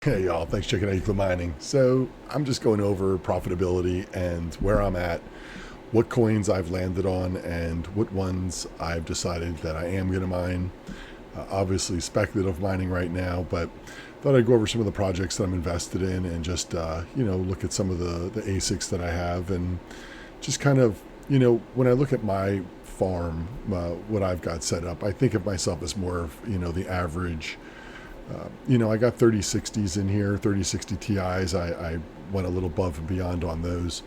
Hey y'all, thanks for checking out Euclid Mining. So I'm just going over profitability and where I'm at, what coins I've landed on, and what ones I've decided that I am going to mine. Obviously speculative mining right now, but thought I'd go over some of the projects that I'm invested in and just look at some of the ASICs that I have and just kind of when I look at my farm, what I've got set up, I think of myself as more of the average. I got 3060s in here, 3060 Ti's. I went a little above and beyond on those.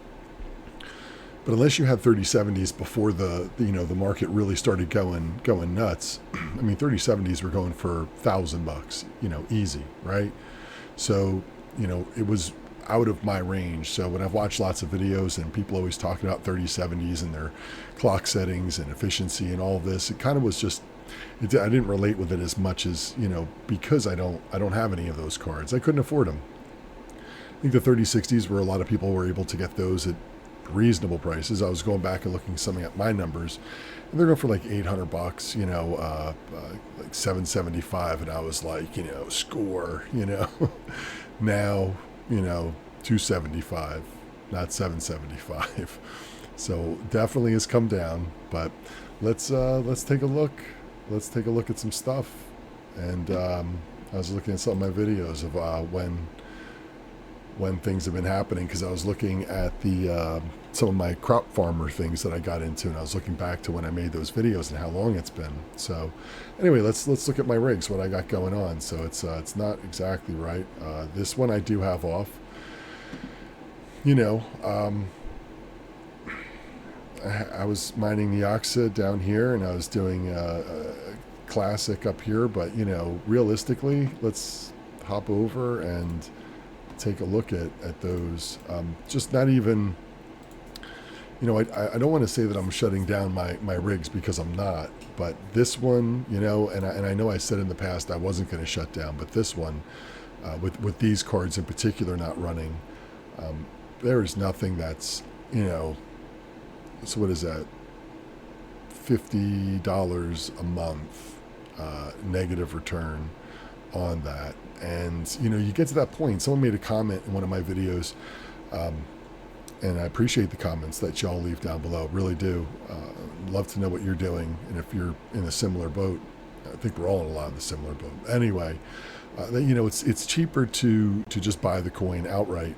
But unless you had 3070s before the market really started going nuts, I mean 3070s were going for $1,000, easy, right? So, it was out of my range. So when I've watched lots of videos and people always talking about 3070s and their clock settings and efficiency and all of this, it kind of was just I didn't relate with it as much as because I don't have any of those cards. I couldn't afford them. I think the 3060s were a lot of people were able to get those at reasonable prices. I was going back and looking something at my numbers, and they're going for like $800, like 775, and I was like, score, now, 275, not 775. So definitely has come down, but let's take a look. Let's take a look at some stuff. And I was looking at some of my videos of when things have been happening, because I was looking at the some of my crop farmer things that I got into, and I was looking back to when I made those videos and how long it's been. So anyway, let's look at my rigs, what I got going on. So it's not exactly right. This one I do have off. I was mining the Oxa down here, and I was doing a classic up here. But realistically, let's hop over and take a look at those. Just not even. I don't want to say that I'm shutting down my rigs, because I'm not. But this one, and I know I said in the past I wasn't going to shut down, but this one, with these cards in particular not running, there is nothing that's so what is that? $50 a month negative return on that. And you get to that point. Someone made a comment in one of my videos, and I appreciate the comments that y'all leave down below. Really do. Love to know what you're doing, and if you're in a similar boat. I think we're all in a lot of the similar boat. Anyway, it's cheaper to just buy the coin outright.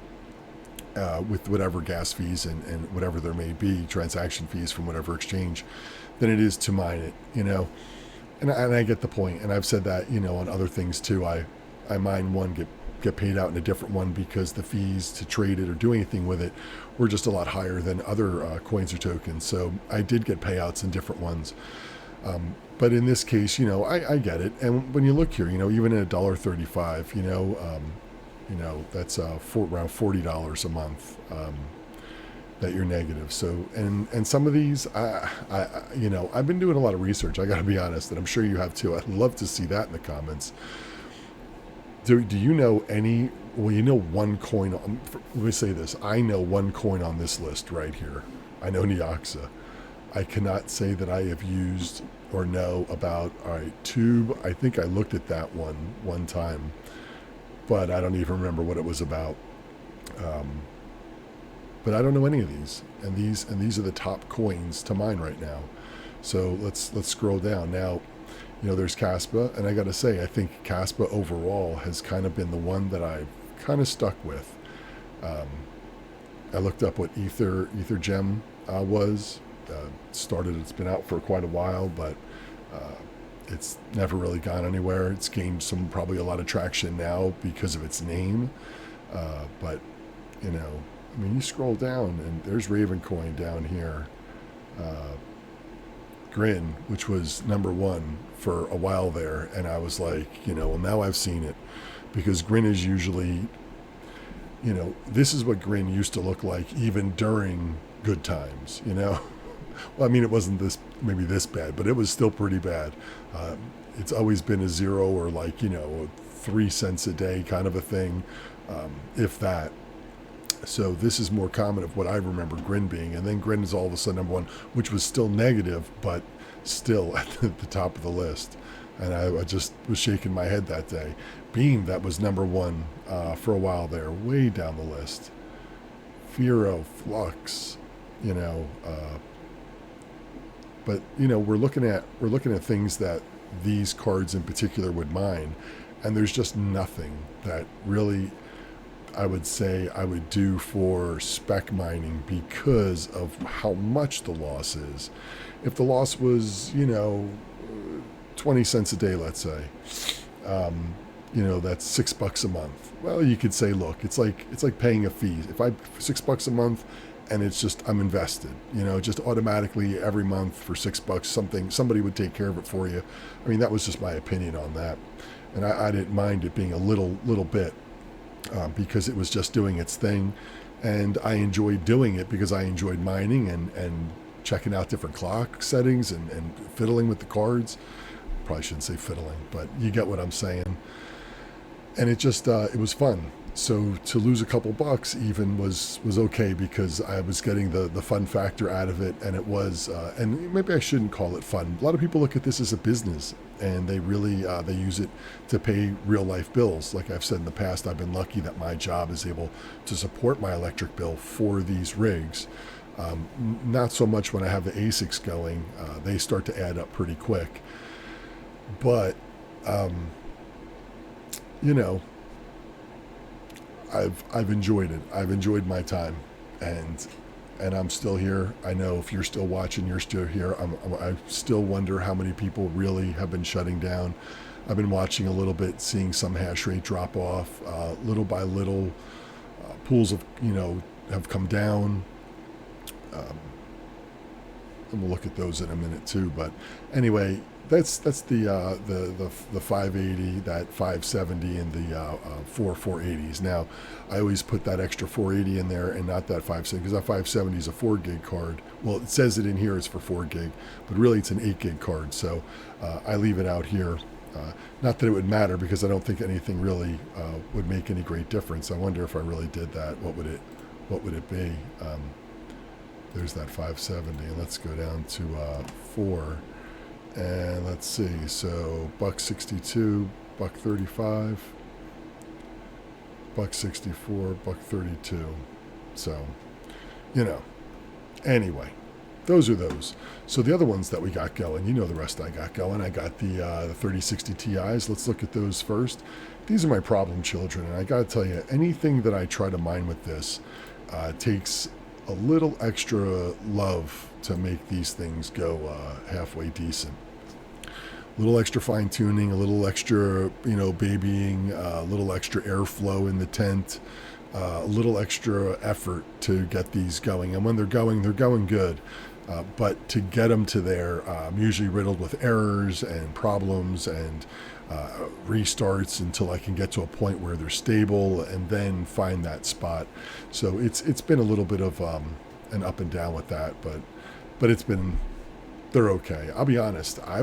With whatever gas fees and whatever there may be, transaction fees from whatever exchange, than it is to mine it, And I get the point, and I've said that, on other things too. I mine one, get paid out in a different one, because the fees to trade it or do anything with it were just a lot higher than other coins or tokens. So I did get payouts in different ones. But in this case, I get it. And when you look here, even at $1.35, that's around $40 a month that you're negative. So and some of these, I've been doing a lot of research. I got to be honest, and I'm sure you have too. I'd love to see that in the comments. Do you know any? Well, one coin. Let me say this: I know one coin on this list right here. I know Neoxa. I cannot say that I have used or know about. All right, Tube. I think I looked at that one time, but I don't even remember what it was about. But I don't know any of these, and these are the top coins to mine right now. So let's scroll down now. There's Kaspa, and I got to say, I think Kaspa overall has kind of been the one that I've kind of stuck with. I looked up what Ether Gem was. It's been out for quite a while, but it's never really gone anywhere. It's gained probably a lot of traction now because of its name. But, you scroll down and there's Ravencoin down here. Grin, which was number one for a while there. And I was like, well, now I've seen it, because Grin is usually, this is what Grin used to look like even during good times, Well, it wasn't maybe this bad, but it was still pretty bad. It's always been a 0 or 3 cents a day kind of a thing, if that. So this is more common of what I remember Grin being. And then Grin is all of a sudden number one, which was still negative, but still at the top of the list. And I just was shaking my head that day. Beam, that was number one for a while there, way down the list. Firo, Flux, you know, but you know, we're looking at things that these cards in particular would mine, and there's just nothing that really I would say I would do for spec mining because of how much the loss is. If the loss was, you know, 20 cents a day, let's say, you know, that's $6 a month. Well, you could say, look, it's like paying a fee. If I $6 a month, and it's just I'm invested, you know, just automatically every month for $6, somebody would take care of it for you. I mean, that was just my opinion on that, and I didn't mind it being a little bit because it was just doing its thing, and I enjoyed doing it because I enjoyed mining and checking out different clock settings and fiddling with the cards. Probably shouldn't say fiddling, but you get what I'm saying. And it just it was fun. So to lose a couple bucks even was okay because I was getting the fun factor out of it, and it was and maybe I shouldn't call it fun. A lot of people look at this as a business, and they really they use it to pay real life bills. Like I've said in the past, I've been lucky that my job is able to support my electric bill for these rigs. Not so much when I have the ASICs going; they start to add up pretty quick. But you know, I've enjoyed it. I've enjoyed my time, and I'm still here. I know if you're still watching, you're still here. I still wonder how many people really have been shutting down. I've been watching a little bit, seeing some hash rate drop off, little by little. Pools of have come down. And we'll look at those in a minute too. But anyway, that's the 580, that 570, and the 480s. Now, I always put that extra 480 in there and not that 570 because that 570 is a 4 gig card. Well, it says it in here it's for 4 gig, but really it's an 8 gig card. So I leave it out here. Not that it would matter because I don't think anything really would make any great difference. I wonder if I really did that, what would it be? There's that 570. Let's go down to 4. And let's see, so $1.62, $1.35, $1.64, $1.32. So, anyway, those are those. So the other ones that we got going, the rest I got going. I got the 3060 Ti's. Let's look at those first. These are my problem children, and I got to tell you, anything that I try to mine with this takes a little extra love to make these things go halfway decent. A little extra fine tuning, a little extra, babying, a little extra airflow in the tent, a little extra effort to get these going. And when they're going good. But to get them to there, I'm usually riddled with errors and problems and restarts until I can get to a point where they're stable and then find that spot. So it's been a little bit of an up and down with that, but they're okay. I'll be honest. I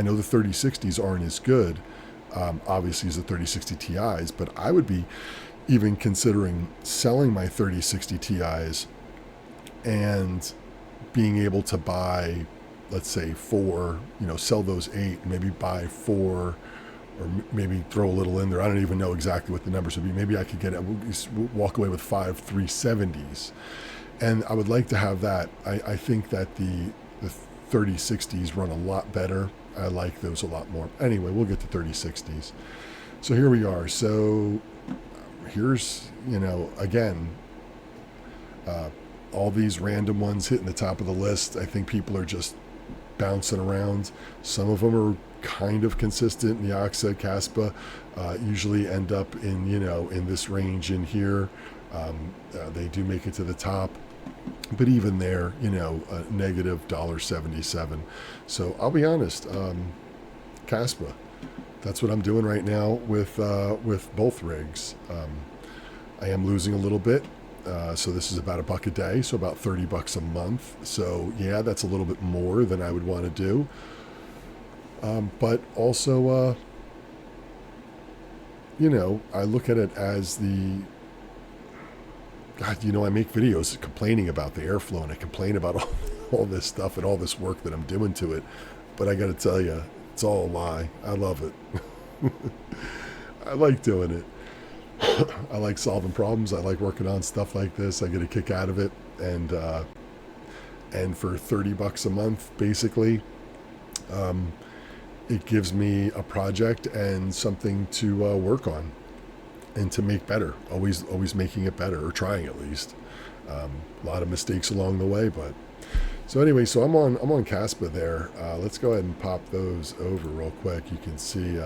know the 3060s aren't as good, obviously, as the 3060 Ti's, but I would be even considering selling my 3060 Ti's and being able to buy, let's say 4, sell those 8, maybe buy 4, or maybe throw a little in there. I don't even know exactly what the numbers would be. Maybe I could walk away with 5 370s. And I would like to have that. I think that the 3060s run a lot better. I like those a lot more. Anyway, we'll get to 3060s. So here we are. So here's, again, all these random ones hitting the top of the list. I think people are just bouncing around. Some of them are kind of consistent. Nyaxa, Caspa usually end up in, in this range in here. They do make it to the top. But even there, a negative $1.77. So I'll be honest, Caspa, that's what I'm doing right now with both rigs. I am losing a little bit. So this is about $1 a day, so about $30 a month. So yeah, that's a little bit more than I would want to do. But also, I look at it as God, I make videos complaining about the airflow, and I complain about all this stuff and all this work that I'm doing to it. But I got to tell you, it's all a lie. I love it. I like doing it. I like solving problems. I like working on stuff like this. I get a kick out of it, and for $30 a month, basically, um, it gives me a project and something to work on and to make better. Always making it better, or trying at least. A lot of mistakes along the way, but so anyway, so I'm on Caspa there. Let's go ahead and pop those over real quick. You can see.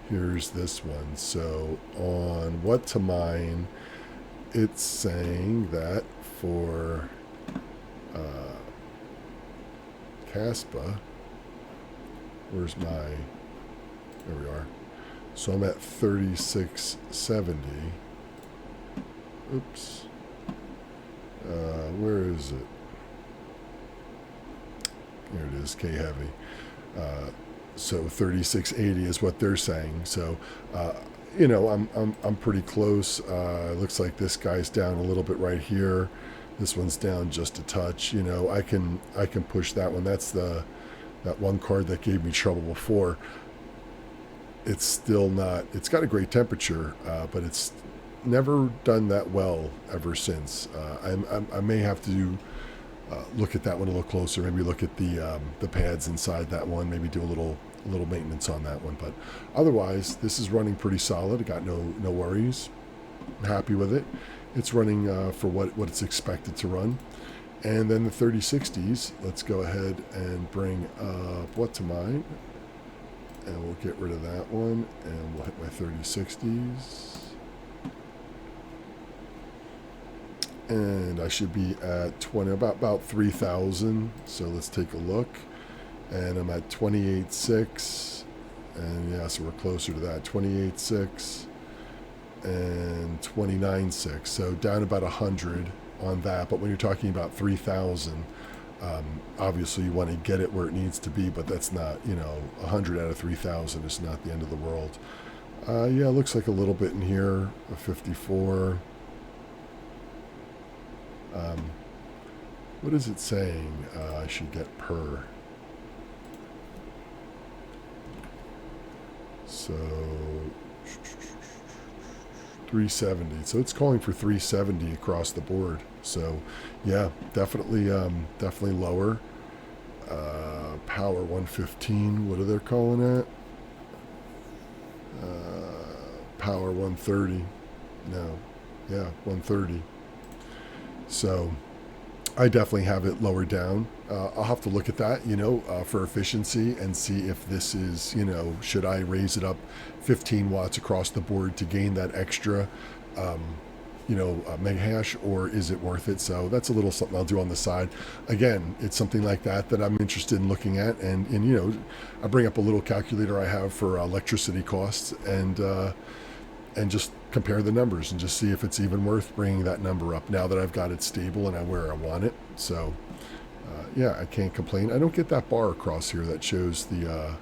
Here's this one. So on what to mine, it's saying that for Caspa, where's my, there we are. So I'm at 3670. Oops. Where is it? Here it is, K heavy. So 3680 is what they're saying. So, I'm pretty close. Looks like this guy's down a little bit right here. This one's down just a touch. I can push that one. That's that one card that gave me trouble before. It's still not. It's got a great temperature, but it's never done that well ever since. I may have to look at that one a little closer. Maybe look at the pads inside that one. Maybe do a little maintenance on that one. But otherwise, this is running pretty solid. I got no worries. I'm happy with it. It's running for what it's expected to run. And then the 3060s. Let's go ahead and bring up what to mine, and we'll get rid of that one, and we'll hit my 3060s. And I should be at 20, about 3,000. So let's take a look. And I'm at 28.6. And yeah, so we're closer to that. 28.6 and 29.6. So down about 100 on that. But when you're talking about 3,000, obviously you want to get it where it needs to be. But that's not, 100 out of 3,000 is not the end of the world. Yeah, it looks like a little bit in here. A 54. What is it saying I should get per? So 370. So it's calling for 370 across the board. So yeah, definitely lower. Power 115. What are they calling it? Power 130. No, yeah, 130. So I definitely have it lower down. I'll have to look at that, for efficiency and see if this is, should I raise it up 15 watts across the board to gain that extra, mega hash, or is it worth it? So that's a little something I'll do on the side. Again, it's something like that I'm interested in looking at. And I bring up a little calculator I have for electricity costs, and just compare the numbers and just see if it's even worth bringing that number up now that I've got it stable and where I want it. So, yeah, I can't complain. I don't get that bar across here that shows the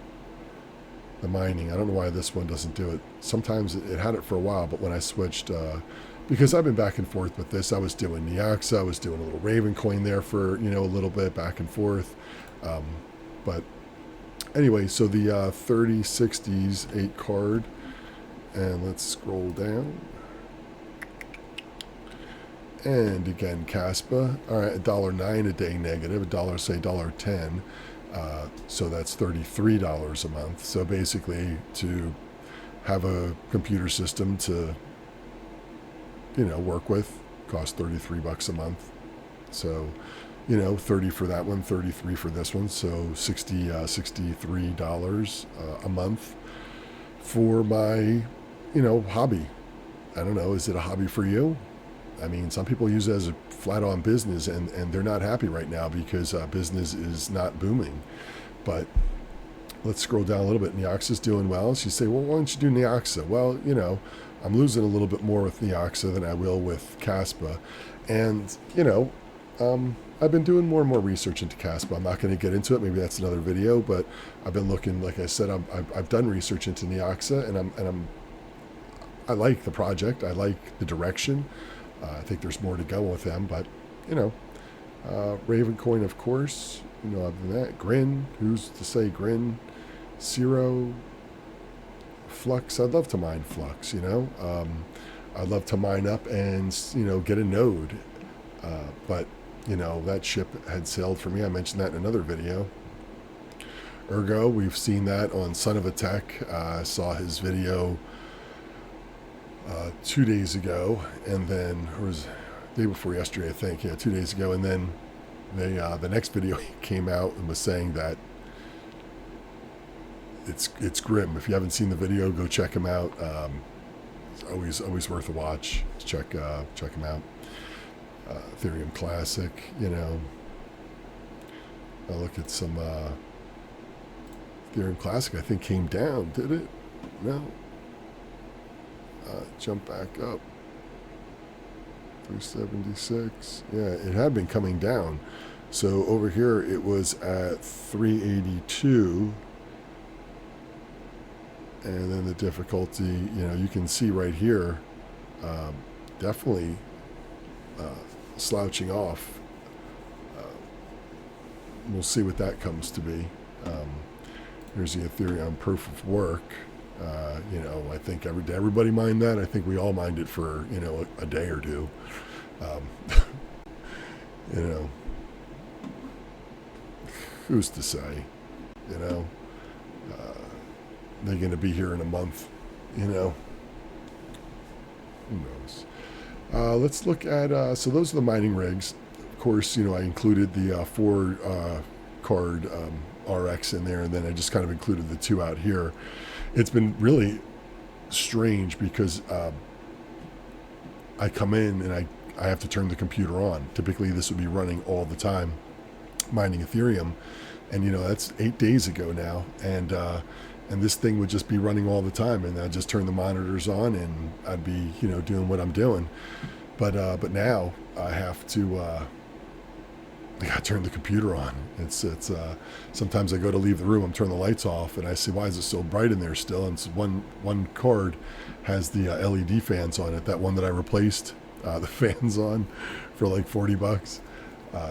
mining. I don't know why this one doesn't do it. Sometimes it had it for a while, but when I switched, because I've been back and forth with this, I was doing Neoxa, I was doing a little Raven coin there for, a little bit back and forth. But anyway, so the 3060s 8 card. And let's scroll down. And again, Caspa. All right, $1.09 a day negative. $1.10. So that's $33 a month. So basically, to have a computer system to, work with, costs $33 a month. So, 30 for that one, 33 for this one. So $63 a month for my hobby. I don't know. Is it a hobby for you? I mean, some people use it as a flat-on business, and they're not happy right now because business is not booming. But let's scroll down a little bit. Neoxa's doing well. So you say, well, why don't you do Neoxa? Well, I'm losing a little bit more with Neoxa than I will with Caspa. And, I've been doing more and more research into Caspa. I'm not going to get into it. Maybe that's another video, but I've been looking, like I said, I've done research into Neoxa, and I like the project. I like the direction. I think there's more to go with them, but Raven coin, of course. Other than that, Grin. Who's to say Grin? Zero. Flux, I'd love to mine Flux, you know. I'd love to mine up and, you know, get a node. But, you know, that ship had sailed for me. I mentioned that in another video. Ergo, we've seen that on Son of a Tech. I saw his video 2 days ago, and then, or was the day before yesterday, I think. Yeah, 2 days ago. And then the next video he came out and was saying that it's grim. If you haven't seen the video, go check him out. It's always worth a watch. Check him out. Ethereum Classic, you know. I'll look at some Ethereum Classic. I think came down. Did it? No. Jump back up. 376. Yeah, it had been coming down. So over here it was at 382. And then the difficulty, you know, you can see right here, definitely slouching off. We'll see what that comes to be. Here's the Ethereum proof of work. You know, I think everybody mined that. I think we all mined it for, you know, a day or two. You know, who's to say, you know? They're going to be here in a month, you know. Who knows? Let's look at, so those are the mining rigs. Of course, you know, I included the 4 card RX in there, and then I just kind of included the 2 out here. It's been really strange because I come in and I have to turn the computer on. Typically, this would be running all the time, mining Ethereum. And, you know, that's 8 days ago now. And this thing would just be running all the time, and I'd just turn the monitors on, and I'd be, you know, doing what I'm doing. But now I have to, I gotta turn the computer on. It's sometimes I go to leave the room, I'm turning the lights off, and I see, why is it so bright in there still? And so one card has the LED fans on it. That one that I replaced the fans on for like $40.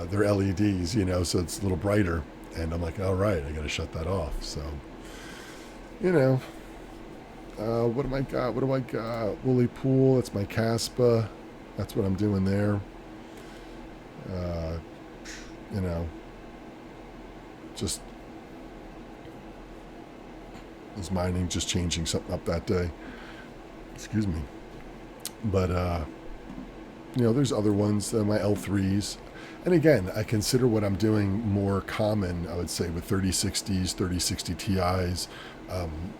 They're LEDs, you know, so it's a little brighter. And I'm like, all right, I gotta shut that off. So, you know, what do I got? What do I got? Woolly Pool, that's my Caspa. That's what I'm doing there. You know, just was mining, just changing something up that day. Excuse me. But, you know, there's other ones, my L3s. And again, I consider what I'm doing more common, I would say, with 3060s, 3060 Ti's.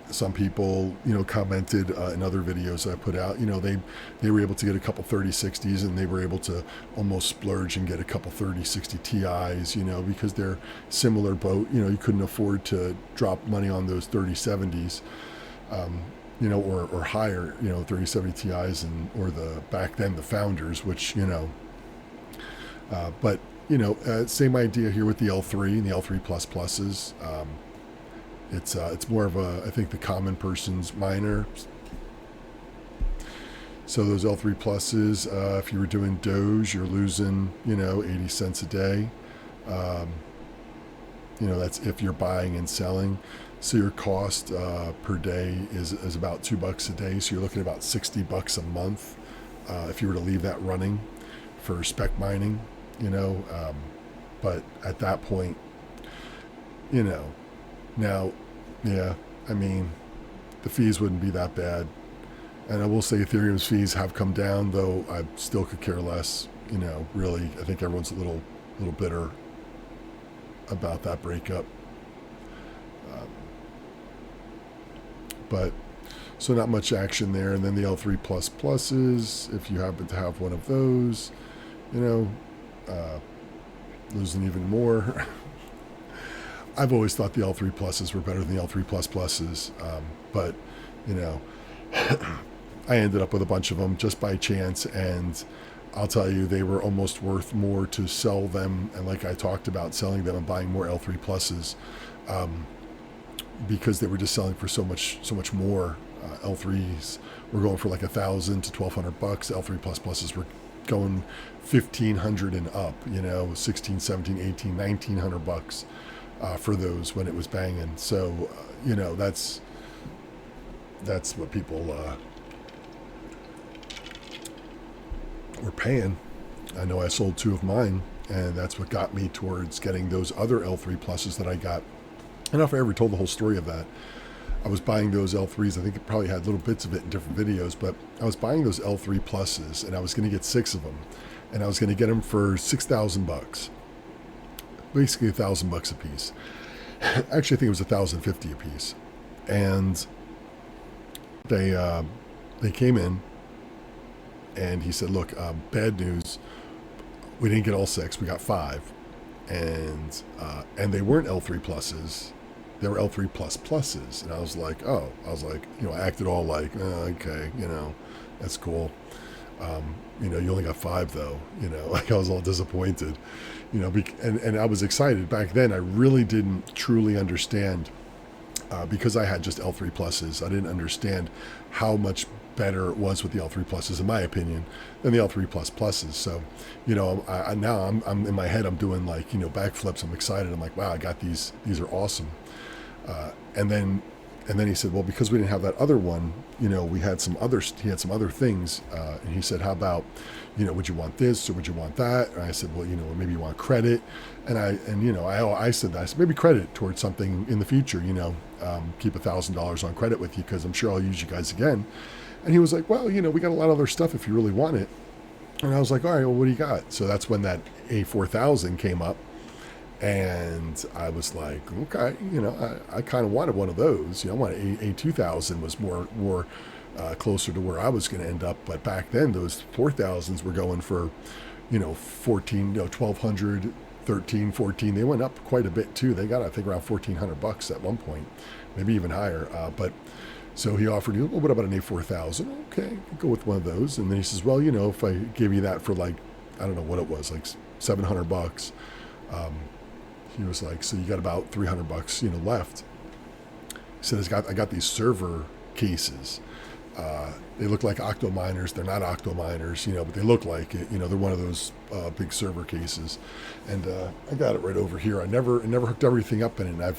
Some people, you know, commented in other videos I put out, you know, they were able to get a couple 3060s, and they were able to almost splurge and get a couple 3060 Ti's, you know, because they're similar boat. You know, you couldn't afford to drop money on those 3070s, you know, or higher, you know, 3070 Ti's, or the back then the Founders, which, you know, but, you know, same idea here with the L3 and the L3 plus pluses. It's more of a, I think, the common person's miner. So those L3 pluses, if you were doing Doge, you're losing, you know, 80 cents a day. You know, that's if you're buying and selling. So your cost per day is about $2 a day. So you're looking at about $60 a month if you were to leave that running for spec mining, you know. But at that point, you know, now, yeah, I mean, the fees wouldn't be that bad. And I will say Ethereum's fees have come down, though I still could care less, you know, really. I think everyone's a little bitter about that breakup. But, so not much action there. And then the L3 plus pluses, if you happen to have one of those, you know, losing even more. I've always thought the L3 pluses were better than the L3 plus pluses, but, you know, I ended up with a bunch of them just by chance, and I'll tell you, they were almost worth more to sell them, and like I talked about, selling them and buying more L3 pluses, because they were just selling for so much more. L3s were going for like $1,000 to $1,200. L3 plus pluses were going $1,500 and up, you know, 16, 17, 18, $1,900 for those when it was banging. So, you know, that's that's what people were paying. I know I sold 2 of mine, and that's what got me towards getting those other L3 pluses that I got. I don't know if I ever told the whole story of that. I was buying those L3s. I think it probably had little bits of it in different videos, but I was buying those L3 pluses, and I was going to get 6 of them, and I was going to get them for $6,000, basically $1,000 a piece. Actually, I think it was $1,050 a piece, and they came in, and he said, "Look, bad news. We didn't get all 6. We got 5, and they weren't L3 pluses. They were L3 plus pluses." And I was like, "Oh," I was like, I acted all like, "Okay, that's cool. You only got 5 though." Like I was all disappointed. And I was excited back then. I really didn't truly understand. Because I had just L3 pluses, I didn't understand how much better it was with the L3 pluses, in my opinion, than the L3 plus pluses. So, now I'm in my head, I'm doing like, backflips. I'm excited. I'm like, wow, I got these. These are awesome. And then he said, well, because we didn't have that other one, we had some other. He had some other things, and he said, how about, would you want this or would you want that? And I said, well, maybe you want credit. And I said that. I said, maybe credit towards something in the future. Keep $1,000 on credit with you because I'm sure I'll use you guys again. And he was like, well, we got a lot of other stuff if you really want it. And I was like, all right, well, what do you got? So that's when that A4000 came up. And I was like, okay, I kind of wanted one of those. I wanted A2000 was more closer to where I was going to end up. But back then, those 4000s were going for, 14, 1200, 13, 14. They went up quite a bit too. They got, I think, around $1,400 at one point, maybe even higher. But so he offered you, well, what about an A4000? Okay, go with one of those. And then he says, well, if I give you that for like, I don't know what it was, like $700. He was like, so you got about $300, left. He said, I got these server cases. They look like Octominers. They're not Octominers, but they look like it. They're one of those big server cases. And I got it right over here. I never hooked everything up in it.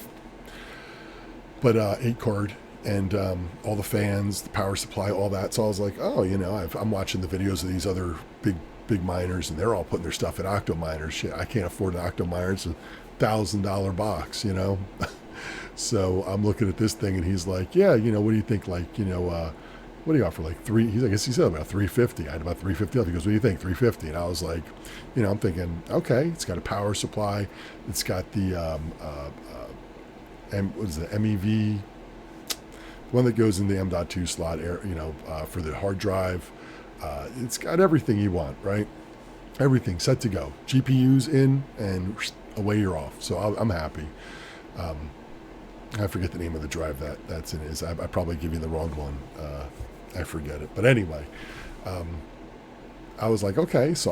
But 8 card and all the fans, the power supply, all that. So I was like, oh, I'm watching the videos of these other big miners, and they're all putting their stuff in Octominers. Shit, I can't afford an Octominer. It's $1,000 box, So I'm looking at this thing, and he's like, yeah, what do you think? Like, what do you offer? Like 3? I guess he said about $350. I had about $350 left. He goes, what do you think? $350. And I was like, I'm thinking, okay, it's got a power supply. It's got the what is it? MEV, one that goes in the M.2 slot, for the hard drive. It's got everything you want, right? Everything set to go. GPU's in, and away you're off. So I'm happy. I forget the name of the drive that's in it. I probably give you the wrong one. I forget it. But anyway, I was like, okay. So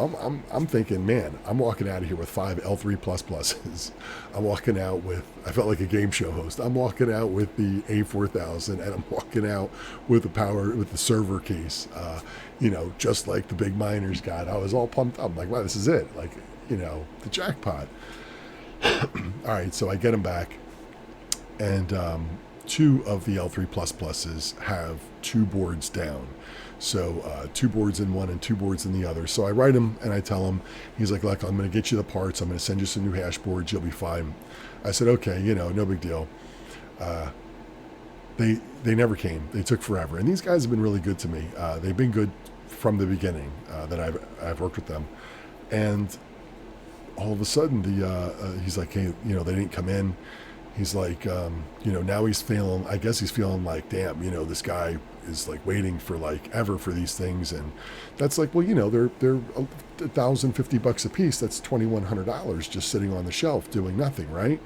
I'm thinking, man, I'm walking out of here with 5 L3 plus pluses. I'm walking out with, I felt like a game show host. I'm walking out with the A4000, and I'm walking out with the server case. Just like the big miners got. I was all pumped up. I'm like, wow, this is it. Like, the jackpot. All right, so I get them back, and 2 of the L3 plus pluses have 2 boards down. So 2 boards in one and 2 boards in the other. So I write him and I tell him, he's like, look, I'm going to get you the parts. I'm going to send you some new hash boards. You'll be fine. I said, okay, no big deal. They never came. They took forever. And these guys have been really good to me. They've been good from the beginning that I've worked with them. And all of a sudden, he's like, hey, they didn't come in. He's like, now he's feeling, I guess he's feeling like, damn, this guy is like waiting for like ever for these things. And that's like, well, they're $1,050 a piece. That's $2,100 just sitting on the shelf doing nothing, right?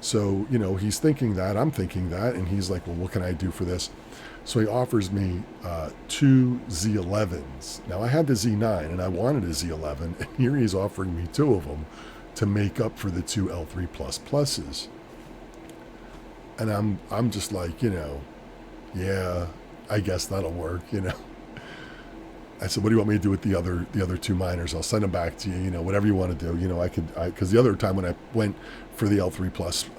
So, he's thinking that, I'm thinking that, and he's like, well, what can I do for this? So he offers me 2 Z11s. Now I had the Z9 and I wanted a Z11, and here he's offering me 2 of them to make up for the 2 L3 plus pluses. And I'm just like, yeah, I guess that'll work, I said, what do you want me to do with the other 2 miners? I'll send them back to you, whatever you want to do. Because the other time when I went for the L3 plus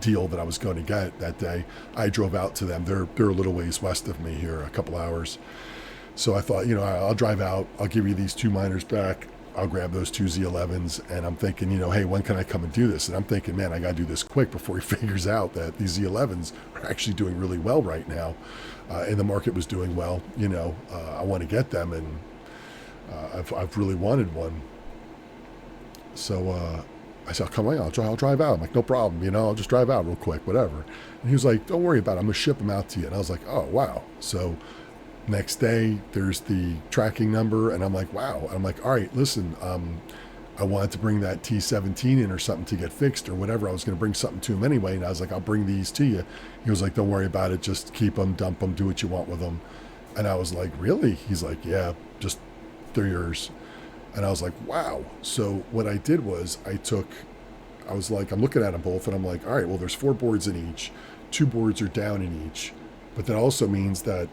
deal that I was going to get that day, I drove out to them. They're a little ways west of me here, a couple hours. So I thought, I'll drive out. I'll give you these 2 miners back. I'll grab those 2 Z11s. And I'm thinking, hey, when can I come and do this? And I'm thinking, man, I got to do this quick before he figures out that these Z11s are actually doing really well right now. And the market was doing well. I want to get them, and I've really wanted one. So I said, come on, I'll drive out. I'm like, no problem. I'll just drive out real quick, whatever. And he was like, don't worry about it. I'm going to ship them out to you. And I was like, oh, wow. So next day, there's the tracking number, and I'm like, wow. I'm like, all right, listen, I wanted to bring that T17 in or something to get fixed or whatever. I was going to bring something to him anyway, and I was like, I'll bring these to you. He was like, don't worry about it. Just keep them, dump them, do what you want with them. And I was like, really? He's like, yeah, just they're yours. And I was like, wow. So what I did was I was like, I'm looking at them both, and I'm like, all right, well, there's 4 boards in each. 2 boards are down in each. But that also means that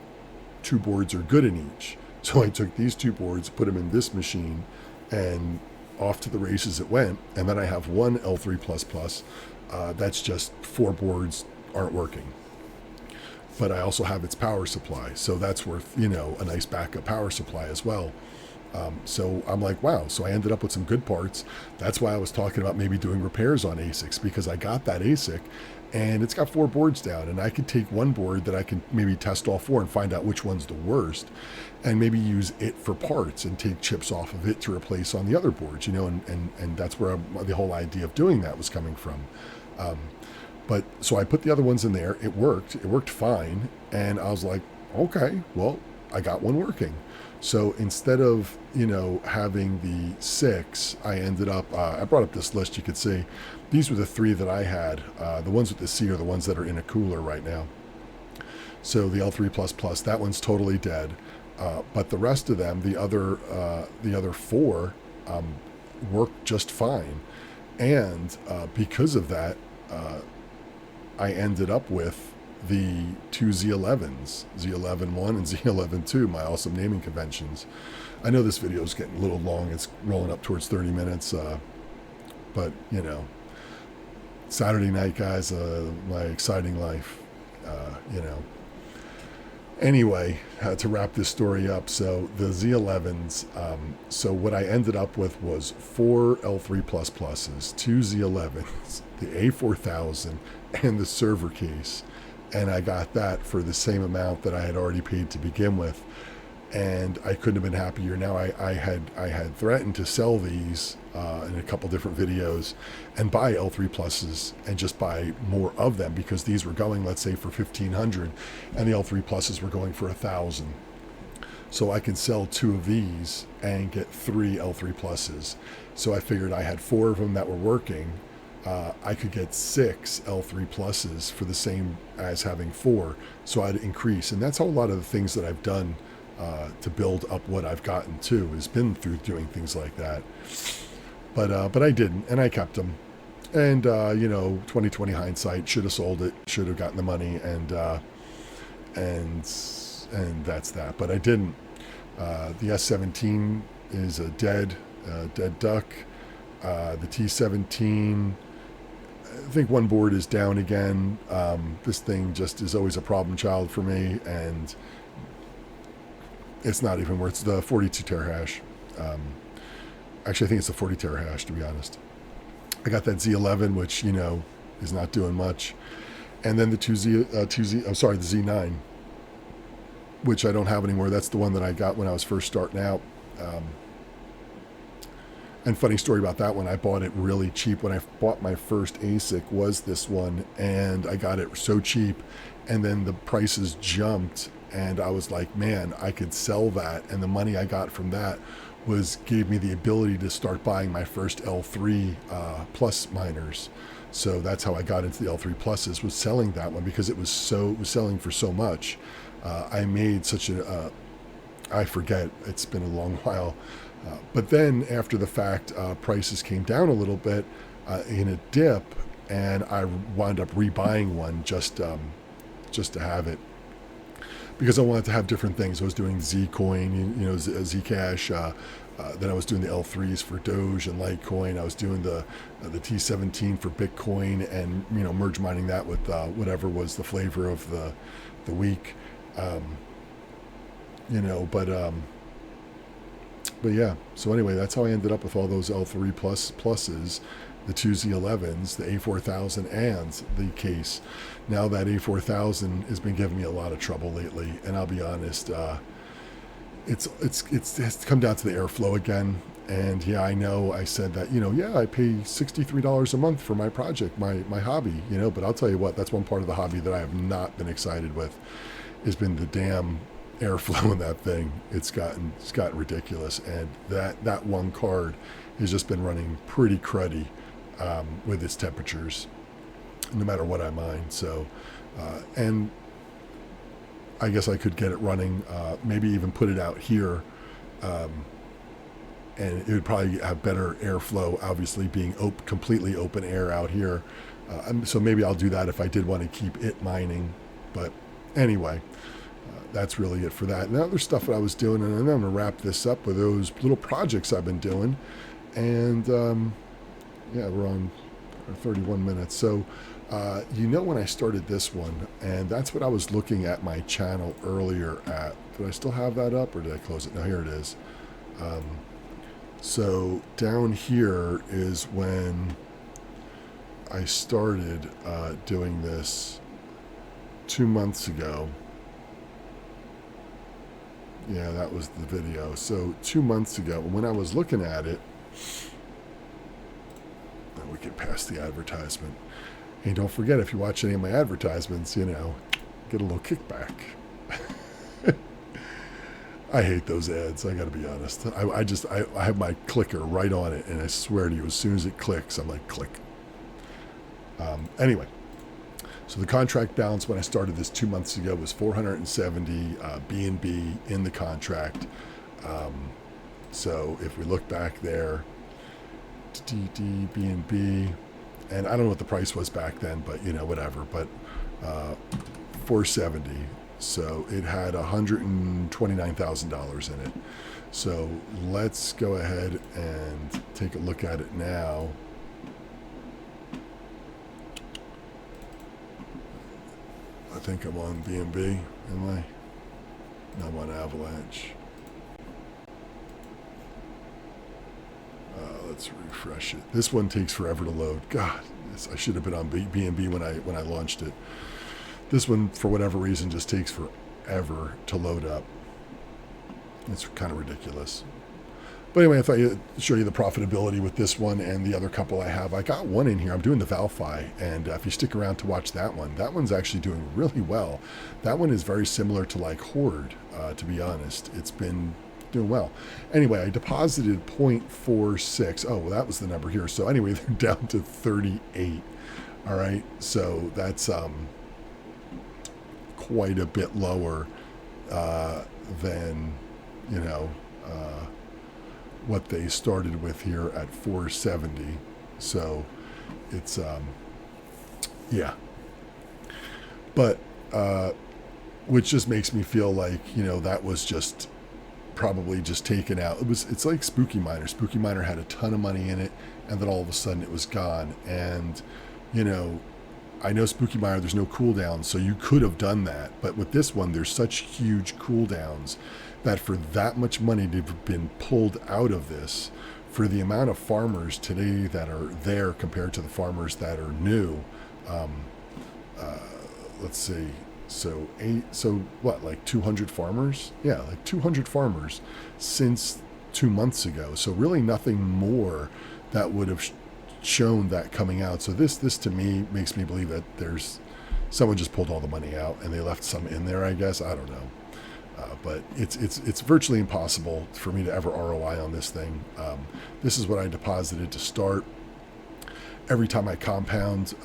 2 boards are good in each. So I took these 2 boards, put them in this machine, and off to the races it went. And then I have one L3++. That's just 4 boards aren't working. But I also have its power supply. So that's worth, a nice backup power supply as well. So I'm like, wow. So I ended up with some good parts. That's why I was talking about maybe doing repairs on ASICs, because I got that ASIC and it's got 4 boards down, and I could take one board that I can maybe test all 4 and find out which one's the worst, and maybe use it for parts and take chips off of it to replace on the other boards, and that's where the whole idea of doing that was coming from. But so I put the other ones in there. It worked fine. And I was like, okay, well, I got one working. So instead of, having the 6, I ended up, I brought up this list. You could see these were the 3 that I had. The ones with the C are the ones that are in a cooler right now. So the L3++, that one's totally dead. But the rest of them, the other 4, work just fine. And because of that, I ended up with the 2 Z11s, Z11-1 and Z11-2, my awesome naming conventions. I know this video is getting a little long. It's rolling up towards 30 minutes. But, Saturday night, guys, my exciting life, Anyway, to wrap this story up, so the Z11s, so what I ended up with was 4 L3++s, 2 Z11s, the A4000, and the server case. And I got that for the same amount that I had already paid to begin with. And I couldn't have been happier. Now I had threatened to sell these in a couple different videos and buy L3+s and just buy more of them, because these were going, let's say, for $1,500 and the L3+s were going for $1,000. So I can sell 2 of these and get 3 L3+s. So I figured I had 4 of them that were working. I could get 6 L3+s for the same as having 4. So I'd increase. And that's how a lot of the things that I've done to build up what I've gotten to has been through doing things like that. But I didn't, and I kept them. And 2020 hindsight, should have sold it, should have gotten the money, and that's that. But I didn't. The S17 is a dead duck. The T17, I think one board is down again. This thing just is always a problem child for me, and it's not even worth. It's the 42 terahash. Actually, I think it's a 40 terahash, to be honest. I got that Z11, which is not doing much, and then the the Z9, which I don't have anymore. That's the one that I got when I was first starting out. And funny story about that one, I bought it really cheap. When I bought my first ASIC was this one, and I got it so cheap, and then the prices jumped, and I was like, man, I could sell that, and the money I got from that gave me the ability to start buying my first L3 plus miners. So that's how I got into the L3 pluses, was selling that one, because it was selling for so much. I made such I forget, it's been a long while. But then after the fact, prices came down a little bit in a dip, and I wound up rebuying one just to have it. because I wanted to have different things. I was doing Zcoin, Zcash. Then I was doing the L3s for Doge and Litecoin. I was doing the T17 for Bitcoin, and merge mining that with whatever was the flavor of the week. But yeah. So anyway, that's how I ended up with all those L3 pluses, the two Z11s, the A4000, and the case. Now that A4000 has been giving me a lot of trouble lately, and I'll be honest, it's come down to the airflow again. And yeah, I know I said that, I pay $63 a month for my project, my hobby, but I'll tell you what, that's one part of the hobby that I have not been excited with, has been the damn airflow in that thing. It's gotten ridiculous, and that one card has just been running pretty cruddy with its temperatures, no matter what I mine. So, and I guess I could get it running, maybe even put it out here, and it would probably have better airflow, obviously being completely open air out here. So maybe I'll do that if I did want to keep it mining. But anyway, that's really it for that. And the other stuff that I was doing, and then I'm going to wrap this up with those little projects I've been doing. And we're on 31 minutes. So, when I started this one, and that's what I was looking at my channel earlier at. Did I still have that up, or did I close it? No, here it is. So down here is when I started doing this 2 months ago. Yeah, that was the video. So 2 months ago, when I was looking at it, we get past the advertisement. And don't forget, if you watch any of my advertisements, get a little kickback. I hate those ads. I got to be honest. I have my clicker right on it, and I swear to you, as soon as it clicks, I'm like, click. Anyway, so the contract balance when I started this 2 months ago was 470 BNB in the contract. So if we look back there, BNB, and I don't know what the price was back then, but whatever. But 470. So it had $129,000 in it. So let's go ahead and take a look at it now. I think I'm on BNB, am I? No, I'm on Avalanche. Let's refresh it. This one takes forever to load. God, I should have been on BNB when I launched it. This one, for whatever reason, just takes forever to load up. It's kind of ridiculous. But anyway, I thought I'd show you the profitability with this one and the other couple I have. I got one in here. I'm doing the Valfi, and if you stick around to watch that one's actually doing really well. That one is very similar to like Horde, to be honest. It's been doing well. Anyway, I deposited 0.46. Oh, well, that was the number here. So anyway, they're down to 38. All right, so that's quite a bit lower than what they started with here at 470. So it's yeah, but which just makes me feel like that was just probably just taken out. It's like Spooky Miner. Spooky Miner had a ton of money in it, and then all of a sudden it was gone. And I know Spooky Miner, there's no cooldowns, so you could have done that. But with this one, there's such huge cooldowns that for that much money to have been pulled out of this, for the amount of farmers today that are there compared to the farmers that are new, let's see, like 200 farmers? Yeah, like 200 farmers since 2 months ago. So really nothing more that would have shown that coming out. So this to me makes me believe that there's someone just pulled all the money out and they left some in there, I guess. I don't know. But it's virtually impossible for me to ever ROI on this thing. This is what I deposited to start. Every time I compound,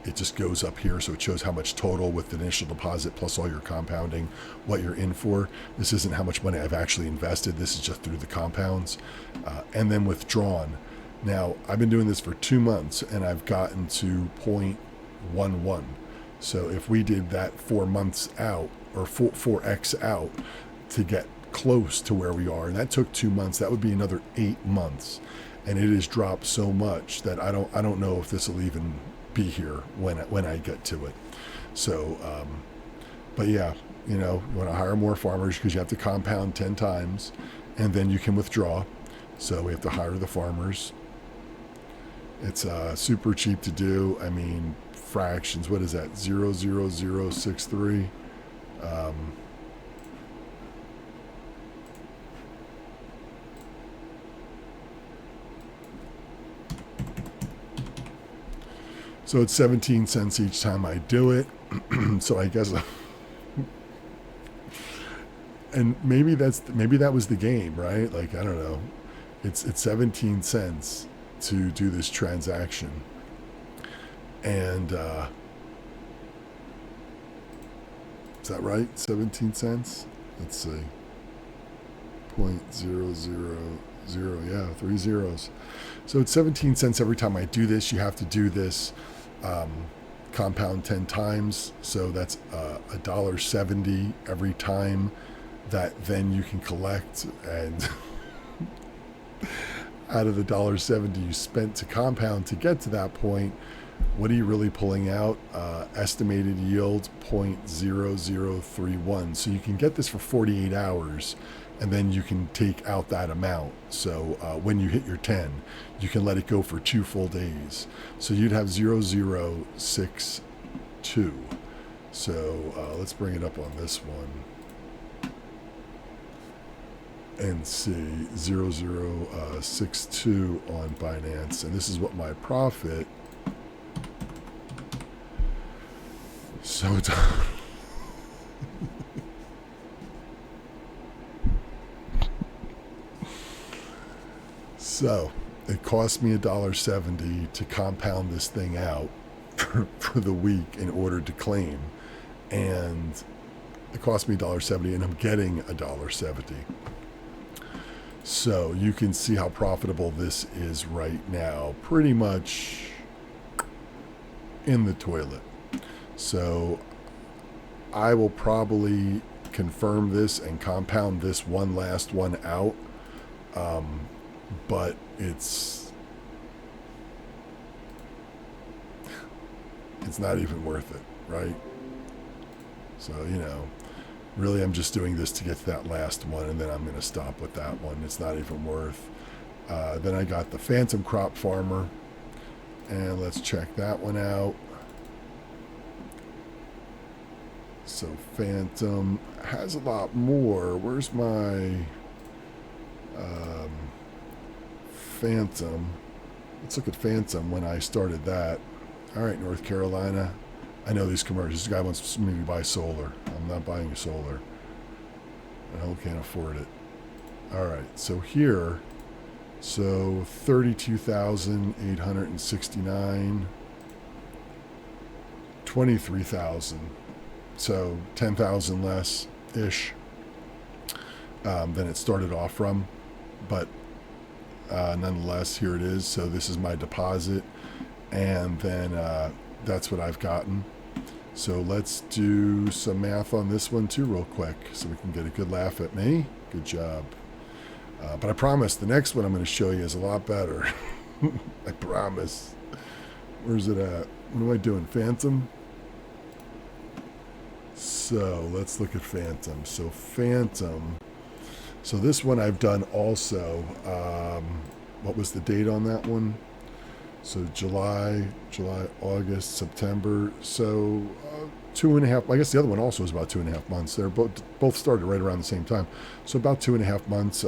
it just goes up here, so it shows how much total with the initial deposit plus all your compounding, what you're in for. This isn't how much money I've actually invested. This is just through the compounds. And then withdrawn. Now, I've been doing this for 2 months, and I've gotten to 0.11. So if we did that 4 months out, or 4x out to get close to where we are, and that took 2 months. That would be another 8 months, and it has dropped so much that I don't know if this will even be here when I get to it. So, but yeah, you want to hire more farmers because you have to compound 10 times, and then you can withdraw. So we have to hire the farmers. It's super cheap to do. I mean, fractions. What is that? 0.00063. So it's 17 cents each time I do it. So I guess, and maybe that was the game, right? Like, I don't know. It's 17 cents to do this transaction. And is that right? 17 cents? Let's see. 0.000, yeah, 3 zeros. So it's 17 cents every time I do this. You have to do this compound 10 times. So that's $1.70 every time that then you can collect. And out of the $1.70 you spent to compound to get to that point, what are you really pulling out? Estimated yield 0.0031. So you can get this for 48 hours, and then you can take out that amount. So when you hit your 10, you can let it go for 2 full days. So you'd have 0.0062. So let's bring it up on this one and see 0.0062 on Binance. And this is what my profit. So it's so it cost me $1.70 to compound this thing out for the week in order to claim, and it cost me $1.70, and I'm getting $1.70. So you can see how profitable this is right now. Pretty much in the toilet. So I will probably confirm this and compound this one last one out. But it's not even worth it, right? So, really I'm just doing this to get to that last one, and then I'm going to stop with that one. It's not even worth. Then I got the Phantom Crop Farmer, and let's check that one out. So Phantom has a lot more. Where's my Phantom? Let's look at Phantom when I started that. All right, North Carolina. I know these commercials. This guy wants me to buy solar. I'm not buying solar. I can't afford it. All right, so here, 32,869, 23,000. So 10,000 less ish than it started off from, but nonetheless, here it is. So this is my deposit, and then that's what I've gotten. So let's do some math on this one too real quick so we can get a good laugh at me. Good job. But I promise the next one I'm going to show you is a lot better. I promise. Where's it at? What am I doing? Phantom? So let's look at Phantom. So Phantom. So this one I've done also. What was the date on that one? So July, August, September. So 2.5. I guess the other one also was about 2.5 months. They're both started right around the same time. So about 2.5 months.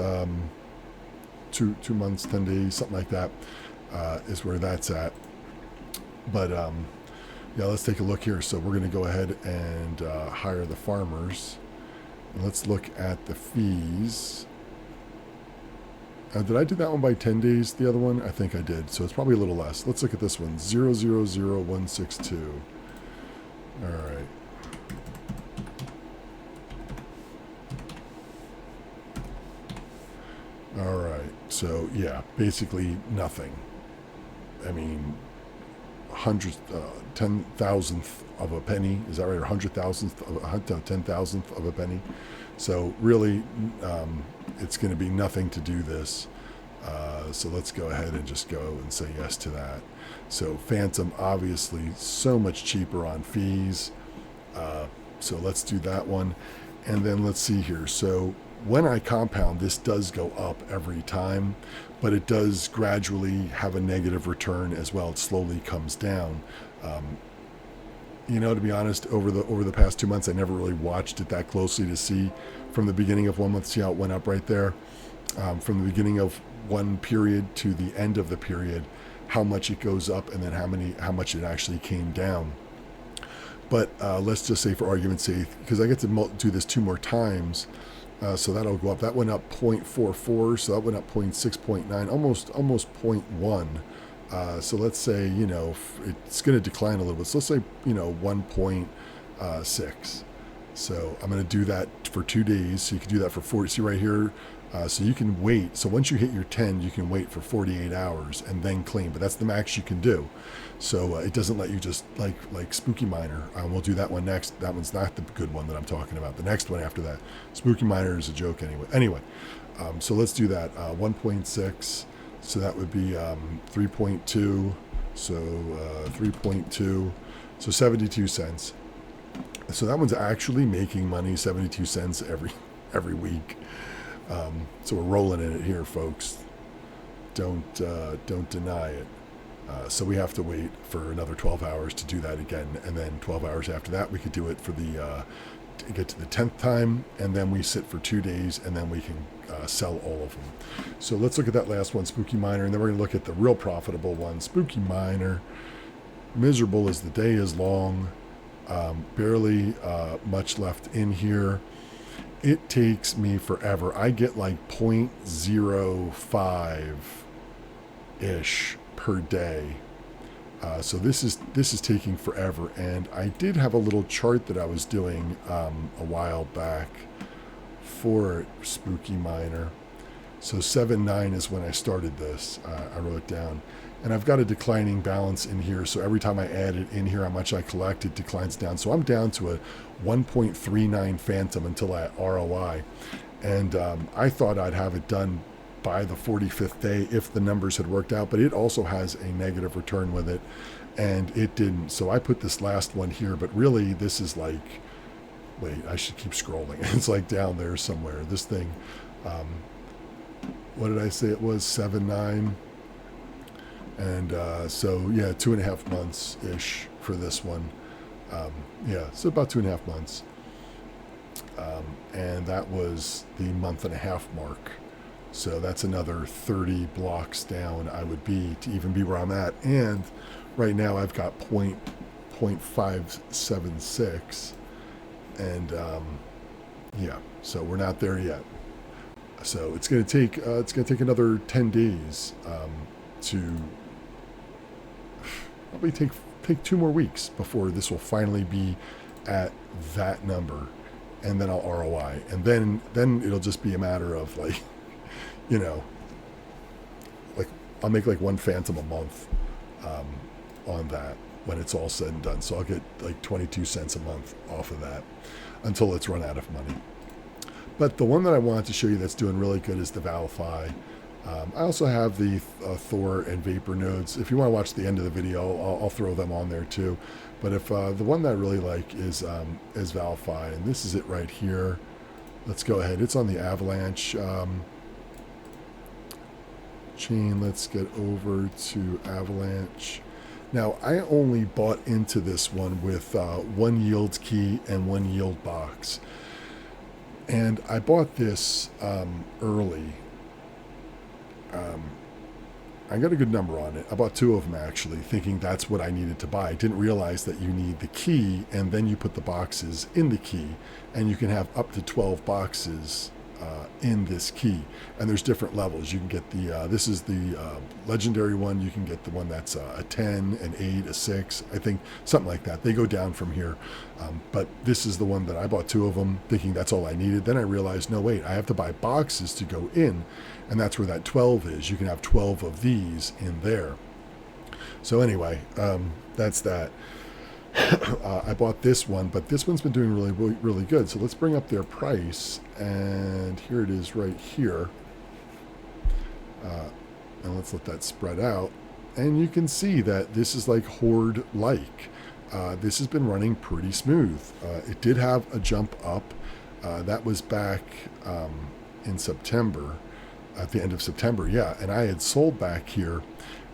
2 months, 10 days, something like that, is where that's at. But yeah, let's take a look here. So we're going to go ahead and hire the farmers. And let's look at the fees. Did I do that one by 10 days, the other one? I think I did. So it's probably a little less. Let's look at this one, 000162. All right. All right. So, yeah, basically nothing. I mean, ten thousandth of a penny. Is that right? Or 100,000th of a 10,000th of a penny. So really, it's going to be nothing to do this. So let's go ahead and just go and say yes to that. So Phantom, obviously so much cheaper on fees. So let's do that one. And then let's see here. So when I compound, this does go up every time, but it does gradually have a negative return as well. It slowly comes down. To be honest, over the past 2 months, I never really watched it that closely to see from the beginning of 1 month, see how it went up right there. From the beginning of one period to the end of the period, how much it goes up, and then how much it actually came down. But let's just say, for argument's sake, because I get to do this 2 more times, so that'll go up. That went up 0.44, so that went up 0.6, almost 0.1. So let's say, it's going to decline a little bit. So let's say, 1.6. So I'm going to do that for 2 days. So you can do that for 40. See right here. So you can wait. So once you hit your 10, you can wait for 48 hours and then claim. But that's the max you can do. So it doesn't let you just like Spooky Miner. We'll do that one next. That one's not the good one that I'm talking about. The next one after that. Spooky Miner is a joke anyway. So let's do that. 1.6. So that would be 3.2. So 3.2. So 72 cents. So that one's actually making money, 72 cents every week. So we're rolling in it here, folks. Don't deny it. So we have to wait for another 12 hours to do that again, and then 12 hours after that we could do it for to get to the 10th time, and then we sit for 2 days, and then we can sell all of them. So let's look at that last one, Spooky Miner, and then we're going to look at the real profitable one, Spooky Miner. Miserable as the day is long. Barely much left in here. It takes me forever. I get like 0.05-ish per day. So this is taking forever. And I did have a little chart that I was doing a while back for Spooky Miner. So 7.9 is when I started this. I wrote it down. And I've got a declining balance in here. So every time I add it in here, how much I collect, it declines down. So I'm down to a 1.39 Phantom until I ROI. And I thought I'd have it done by the 45th day if the numbers had worked out. But it also has a negative return with it. And it didn't. So I put this last one here. But really, this is like... Wait, I should keep scrolling. It's like down there somewhere. This thing... what did I say it was? 7.9. And so, yeah, 2.5 months-ish for this one. So about 2.5 months. And that was the month-and-a-half mark. So that's another 30 blocks down I would be to even be where I'm at. And right now I've got 0.576. And, so we're not there yet. So it's going to take another 10 days to probably take 2 more weeks before this will finally be at that number, and then I'll ROI, and then it'll just be a matter of like, like I'll make like 1 Phantom a month on that when it's all said and done. So I'll get like 22 cents a month off of that until it's run out of money. But the one that I wanted to show you that's doing really good is the Valify. I also have the Thor and Vapor nodes. If you want to watch the end of the video, I'll throw them on there too. But if the one that I really like is Valify, and this is it right here. Let's go ahead. It's on the Avalanche chain. Let's get over to Avalanche. Now, I only bought into this one with 1 yield key and 1 yield box. And I bought this early. I got a good number on it. I bought 2 of them actually, thinking that's what I needed to buy. I didn't realize that you need the key, and then you put the boxes in the key, and you can have up to 12 boxes in this key. And there's different levels. You can get the this is the legendary one. You can get the one that's a 10, an 8, a 6, I think, something like that. They go down from here. But this is the one that I bought 2 of them, thinking that's all I needed. Then I realized, no, wait, I have to buy boxes to go in, and that's where that 12 is. You can have 12 of these in there. So anyway, that's that. I bought this one, but this one's been doing really good. So let's bring up their price, and here it is right here. And let's let that spread out. And you can see that this is like Horde-like. This has been running pretty smooth. It did have a jump up. That was back in September, at the end of September, yeah. And I had sold back here,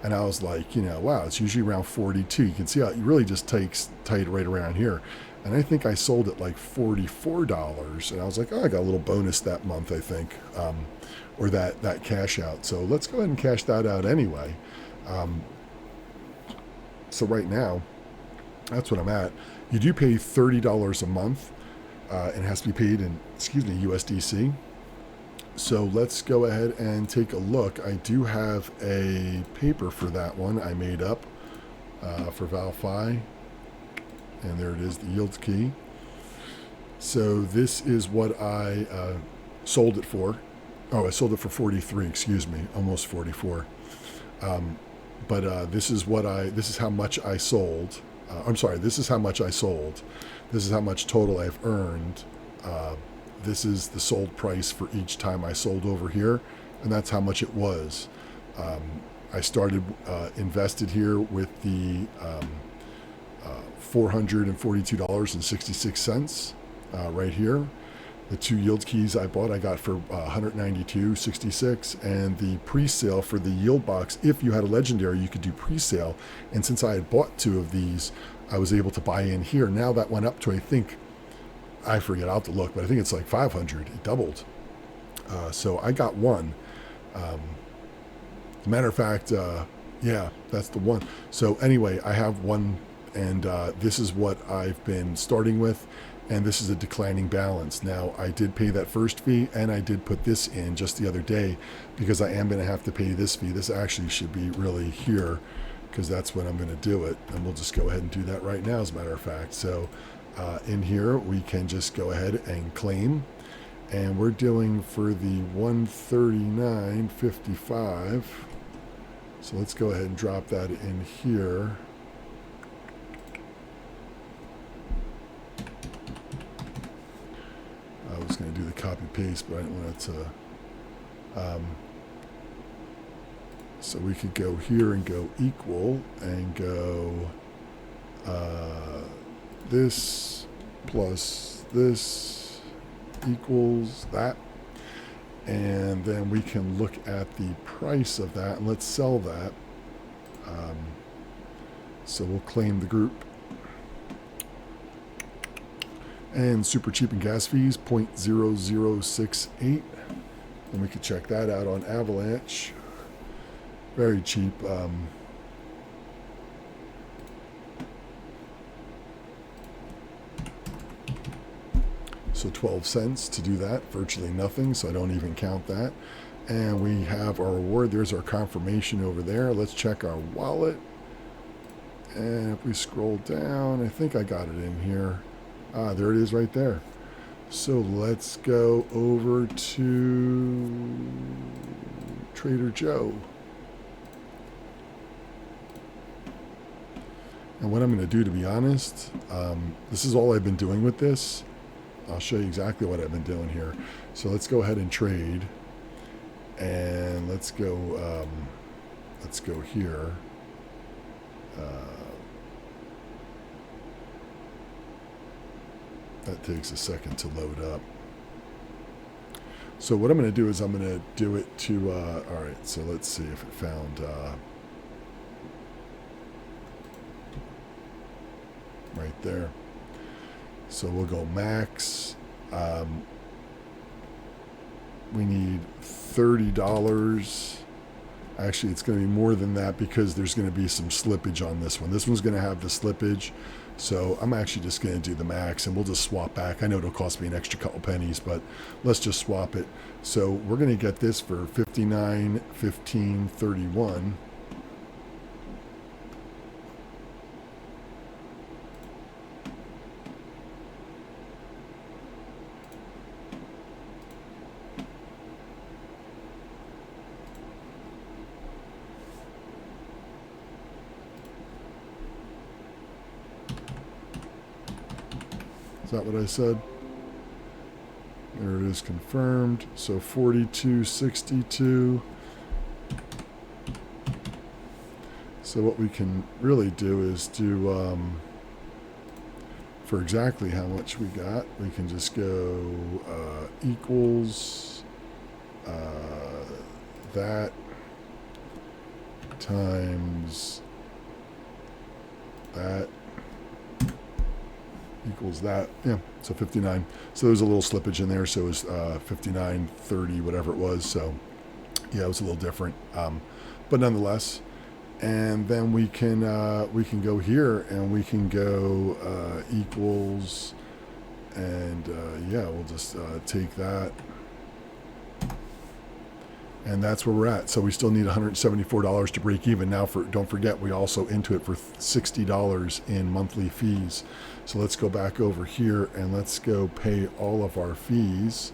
and I was like, wow, it's usually around 42. You can see how it really just tight right around here. And I think I sold it like $44. And I was like, oh, I got a little bonus that month, I think, or that cash out. So let's go ahead and cash that out anyway. So right now, that's what I'm at. You do pay $30 a month. It has to be paid in, USDC. So let's go ahead and take a look. I do have a paper for that one I made up for ValFi. And there it is, the yield key. So this is what I sold it for. Oh, I sold it for 43, almost 44. But this is how much I sold. This is how much I sold. This is how much total I've earned. This is the sold price for each time I sold over here, and that's how much it was. I started invested here with the $442.66 right here. The two yield keys I bought, I got for $192.66, and the pre-sale for the yield box, if you had a legendary, you could do pre-sale. And since I had bought two of these, I was able to buy in here. Now that went up to, I forget, I'll have to look, but I think it's like 500. It doubled. So I got one. As a matter of fact, yeah, that's the one. So anyway, I have one, and this is what I've been starting with. And this is a declining balance. Now, I did pay that first fee, and I did put this in just the other day because I am going to have to pay this fee. This actually should be really here because that's when I'm going to do it. And we'll just go ahead and do that right now, as a matter of fact. So in here, we can just go ahead and claim. And we're doing for the 139.55. So let's go ahead and drop that in here. I was going to do the copy paste, but I didn't want it to. So we could go here and go equal and go this plus this equals that. And then we can look at the price of that, and let's sell that. So we'll claim the group. And super cheap in gas fees, 0.0068. And we could check that out on Avalanche. Very cheap. So 12 cents to do that, virtually nothing, so I don't even count that. And we have our reward. There's our confirmation over there. Let's check our wallet. And if we scroll down, I think I got it in here. There it is right there. So let's go over to Trader Joe. And what I'm going to do, to be honest, this is all I've been doing with this. I'll show you exactly what I've been doing here. So let's go ahead and trade. And let's go here. That takes a second to load up. So what I'm going to do is I'm going to do it to, all right, so let's see if it found, right there. So we'll go max. We need $30. Actually, it's going to be more than that because there's going to be some slippage on this one. This one's going to have the slippage. So I'm actually just going to do the max, and we'll just swap back. I know it'll cost me an extra couple pennies, but let's just swap it. So we're going to get this for $59.15.31. Is that what I said? There it is, confirmed. So 42.62. So what we can really do is do, for exactly how much we got, we can just go equals that times that equals that. Yeah, so 59. So there's a little slippage in there. So it was 59.30, whatever it was. So yeah, it was a little different, but nonetheless. And then we can go here and we can go equals, and yeah, we'll just take that. And that's where we're at. So we still need $174 to break even. Now, don't forget, we also into it for $60 in monthly fees. So let's go back over here and let's go pay all of our fees.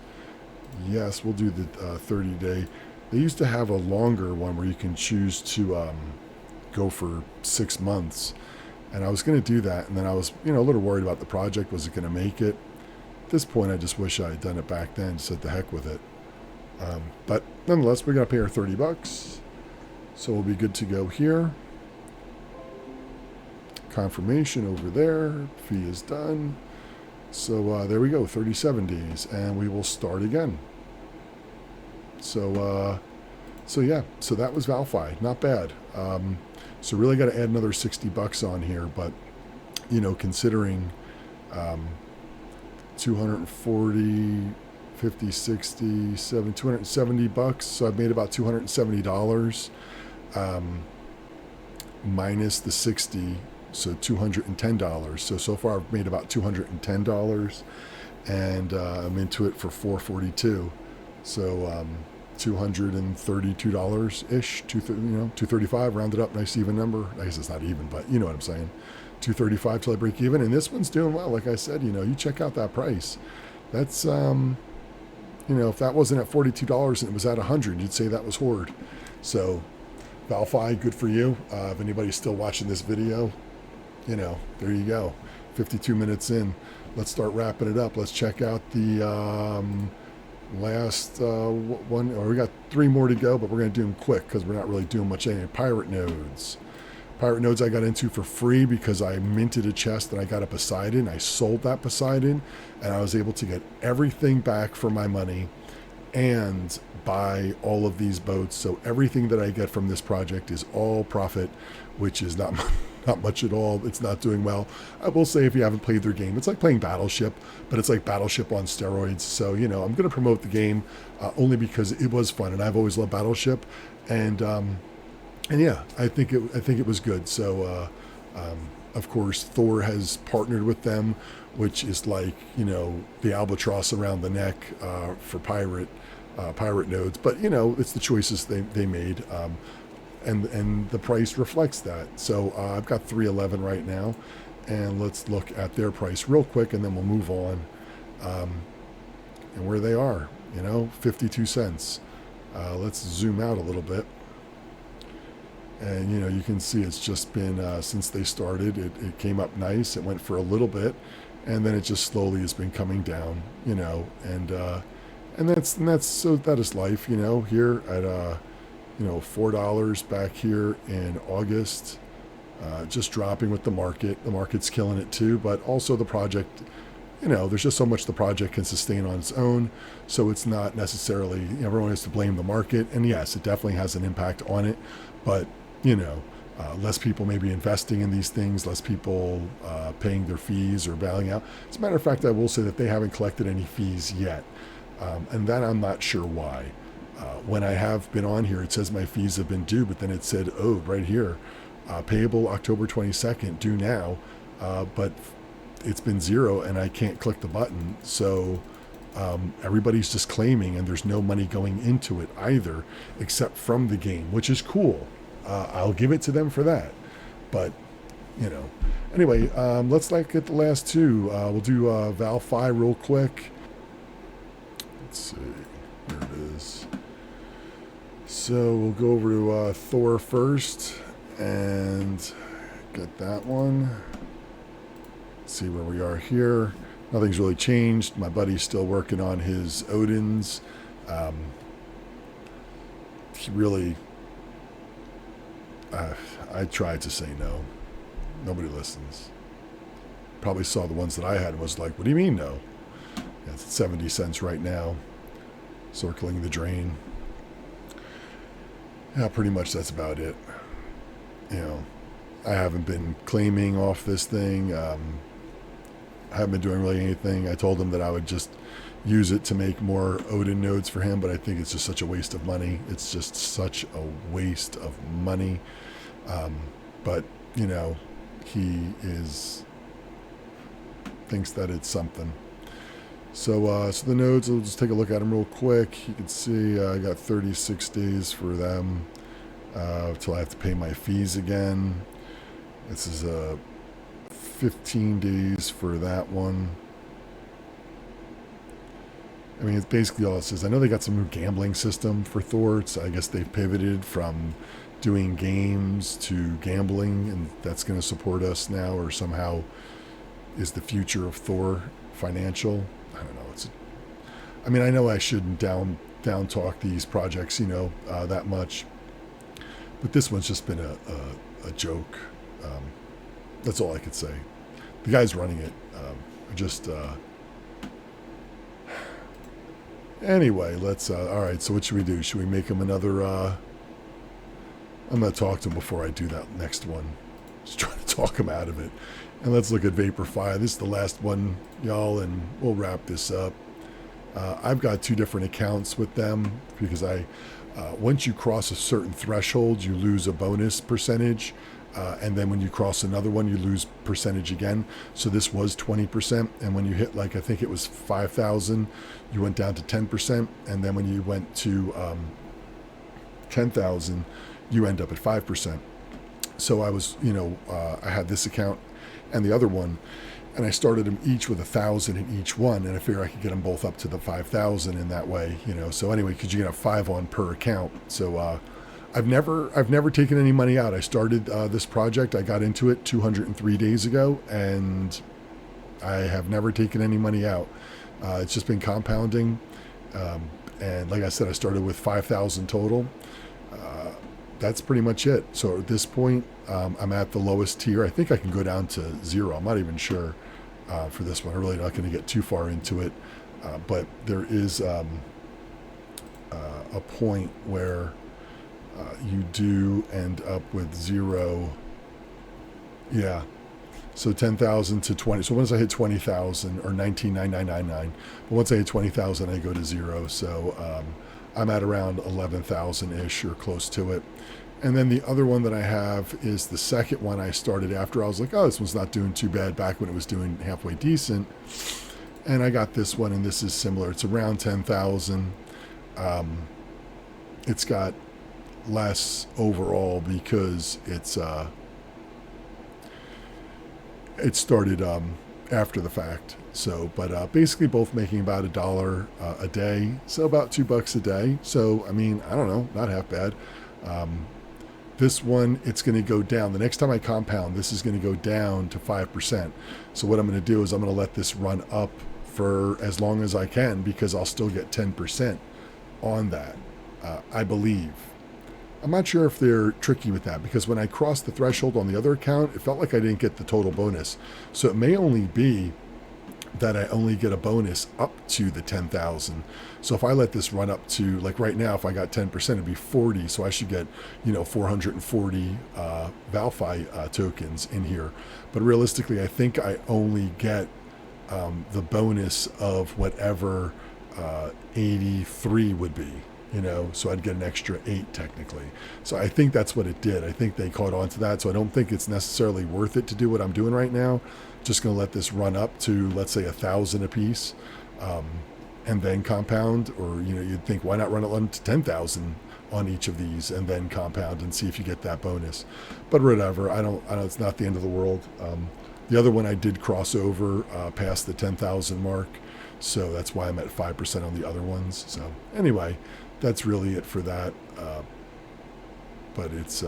Yes, we'll do the 30-day. They used to have a longer one where you can choose to go for 6 months. And I was going to do that. And then I was, a little worried about the project. Was it going to make it? At this point, I just wish I had done it back then. Said the heck with it. But nonetheless, we're going to pay our $30. So we'll be good to go here. Confirmation over there. Fee is done. So there we go, 37 days. And we will start again. So yeah, so that was Valfi. Not bad. So really got to add another $60 on here. But, considering 240... 50, 60, 7, $270. So I've made about $270 minus the 60, so $210. So far I've made about $210, and I'm into it for $442. So $232 ish, 235 rounded up, nice even number. I guess it's not even, but you know what I'm saying. 235 till I break even, and this one's doing well. Like I said, you check out that price. That's if that wasn't at $42 and it was at $100, you'd say that was hoard. So, Valfi, good for you. If anybody's still watching this video, there you go. 52 minutes in. Let's start wrapping it up. Let's check out the last one. Or we got 3 more to go, but we're going to do them quick because we're not really doing much anyway. Pirate Nodes. Pirate Nodes I got into for free because I minted a chest and I got a Poseidon. I sold that Poseidon and I was able to get everything back for my money and buy all of these boats. So everything that I get from this project is all profit, which is not much at all. It's not doing well. I will say, if you haven't played their game, it's like playing Battleship, but it's like Battleship on steroids. So, I'm going to promote the game only because it was fun and I've always loved Battleship. And yeah, I think it was good. So, of course, Thor has partnered with them, which is like, the albatross around the neck for pirate nodes. But, it's the choices they made. And the price reflects that. So I've got 311 right now. And let's look at their price real quick, and then we'll move on. And where they are, 52 cents. Let's zoom out a little bit. And, you can see it's just been, since they started, it came up nice. It went for a little bit, and then it just slowly has been coming down, and that is life, here at, $4 back here in August, just dropping with the market. The market's killing it too, but also the project, there's just so much the project can sustain on its own. So it's not necessarily, everyone has to blame the market. And yes, it definitely has an impact on it, but less people may be investing in these things, less people paying their fees or bailing out. As a matter of fact, I will say that they haven't collected any fees yet. And that I'm not sure why. When I have been on here, it says my fees have been due, but then it said, right here, payable October 22nd, due now. But it's been 0 and I can't click the button. So everybody's just claiming, and there's no money going into it either, except from the game, which is cool. I'll give it to them for that. But, anyway, let's get the last 2. We'll do Valfi real quick. Let's see. There it is. So we'll go over to Thor first and get that one. Let's see where we are here. Nothing's really changed. My buddy's still working on his Odins. Um, he really, I tried to say no. Nobody listens. Probably saw the ones that I had and was like, what do you mean no? Yeah, it's at 70 cents right now, circling the drain. Yeah, pretty much that's about it. You know, I haven't been claiming off this thing. I haven't been doing really anything. I told him that I would just use it to make more Odin nodes for him, but I think it's just such a waste of money. It's just such a waste of money. But, you know, he thinks that it's something. So the nodes, we'll just take a look at them real quick. You can see I got 36 days for them till I have to pay my fees again. This is 15 days for that one. I mean, it's basically all it says. I know they got some new gambling system for Thor. So I guess they've pivoted from doing games to gambling, and that's going to support us now, or somehow is the future of Thor financial. I don't know. I mean, I know I shouldn't down talk these projects, that much, but this one's just been a joke. That's all I could say. The guys running it just. Anyway, let's. All right. So what should we do? Should we make him another? I'm gonna talk to him before I do that next one. Just try to talk him out of it. And let's look at Vaporfire. This is the last one, y'all, and we'll wrap this up. I've got 2 different accounts with them because once you cross a certain threshold, you lose a bonus percentage. And then when you cross another one, you lose percentage again. So this was 20. And when you hit, like, I think it was 5,000, you went down to 10%. And then when you went to 10,000, you end up at 5%. So I was, I had this account and the other one, and I started them each with 1,000 in each one, and I figured I could get them both up to the 5,000 in that way, So anyway, because you can have 5 on per account. So I've never taken any money out. I started this project. I got into it 203 days ago, and I have never taken any money out. It's just been compounding, and like I said, I started with 5,000 total. That's pretty much it. So at this point, I'm at the lowest tier. I think I can go down to 0. I'm not even sure for this one. I'm really not going to get too far into it. But there is a point where you do end up with 0. Yeah. So 10,000 to 20. So once I hit 20,000 or 19,999, but once I hit 20,000, I go to 0. So I'm at around 11,000-ish or close to it. And then the other one that I have is the second one I started after. I was like, oh, this one's not doing too bad back when it was doing halfway decent. And I got this one, and this is similar. It's around 10,000. It's got less overall because it started after the fact. So, but basically both making about $1 a day, so about $2 a day. So, I mean, I don't know, not half bad. This one, it's going to go down. The next time I compound, this is going to go down to 5%. So what I'm going to do is I'm going to let this run up for as long as I can, because I'll still get 10% on that, I believe. I'm not sure if they're tricky with that, because when I crossed the threshold on the other account, it felt like I didn't get the total bonus. So it may only be that I only get a bonus up to the 10,000. So if I let this run up to, like right now, if I got 10%, it'd be 40. So I should get, 440 Valfy tokens in here. But realistically, I think I only get the bonus of whatever 83 would be. So I'd get an extra 8 technically. So I think that's what it did. I think they caught on to that. So I don't think it's necessarily worth it to do what I'm doing right now. Just going to let this run up to, let's say, 1,000 a piece, and then compound. Or, you'd think, why not run it to 10,000 on each of these and then compound and see if you get that bonus. But whatever. I don't, it's not the end of the world. The other one I did cross over past the 10,000 mark. So that's why I'm at 5% on the other ones. So anyway, that's really it for that. But it's,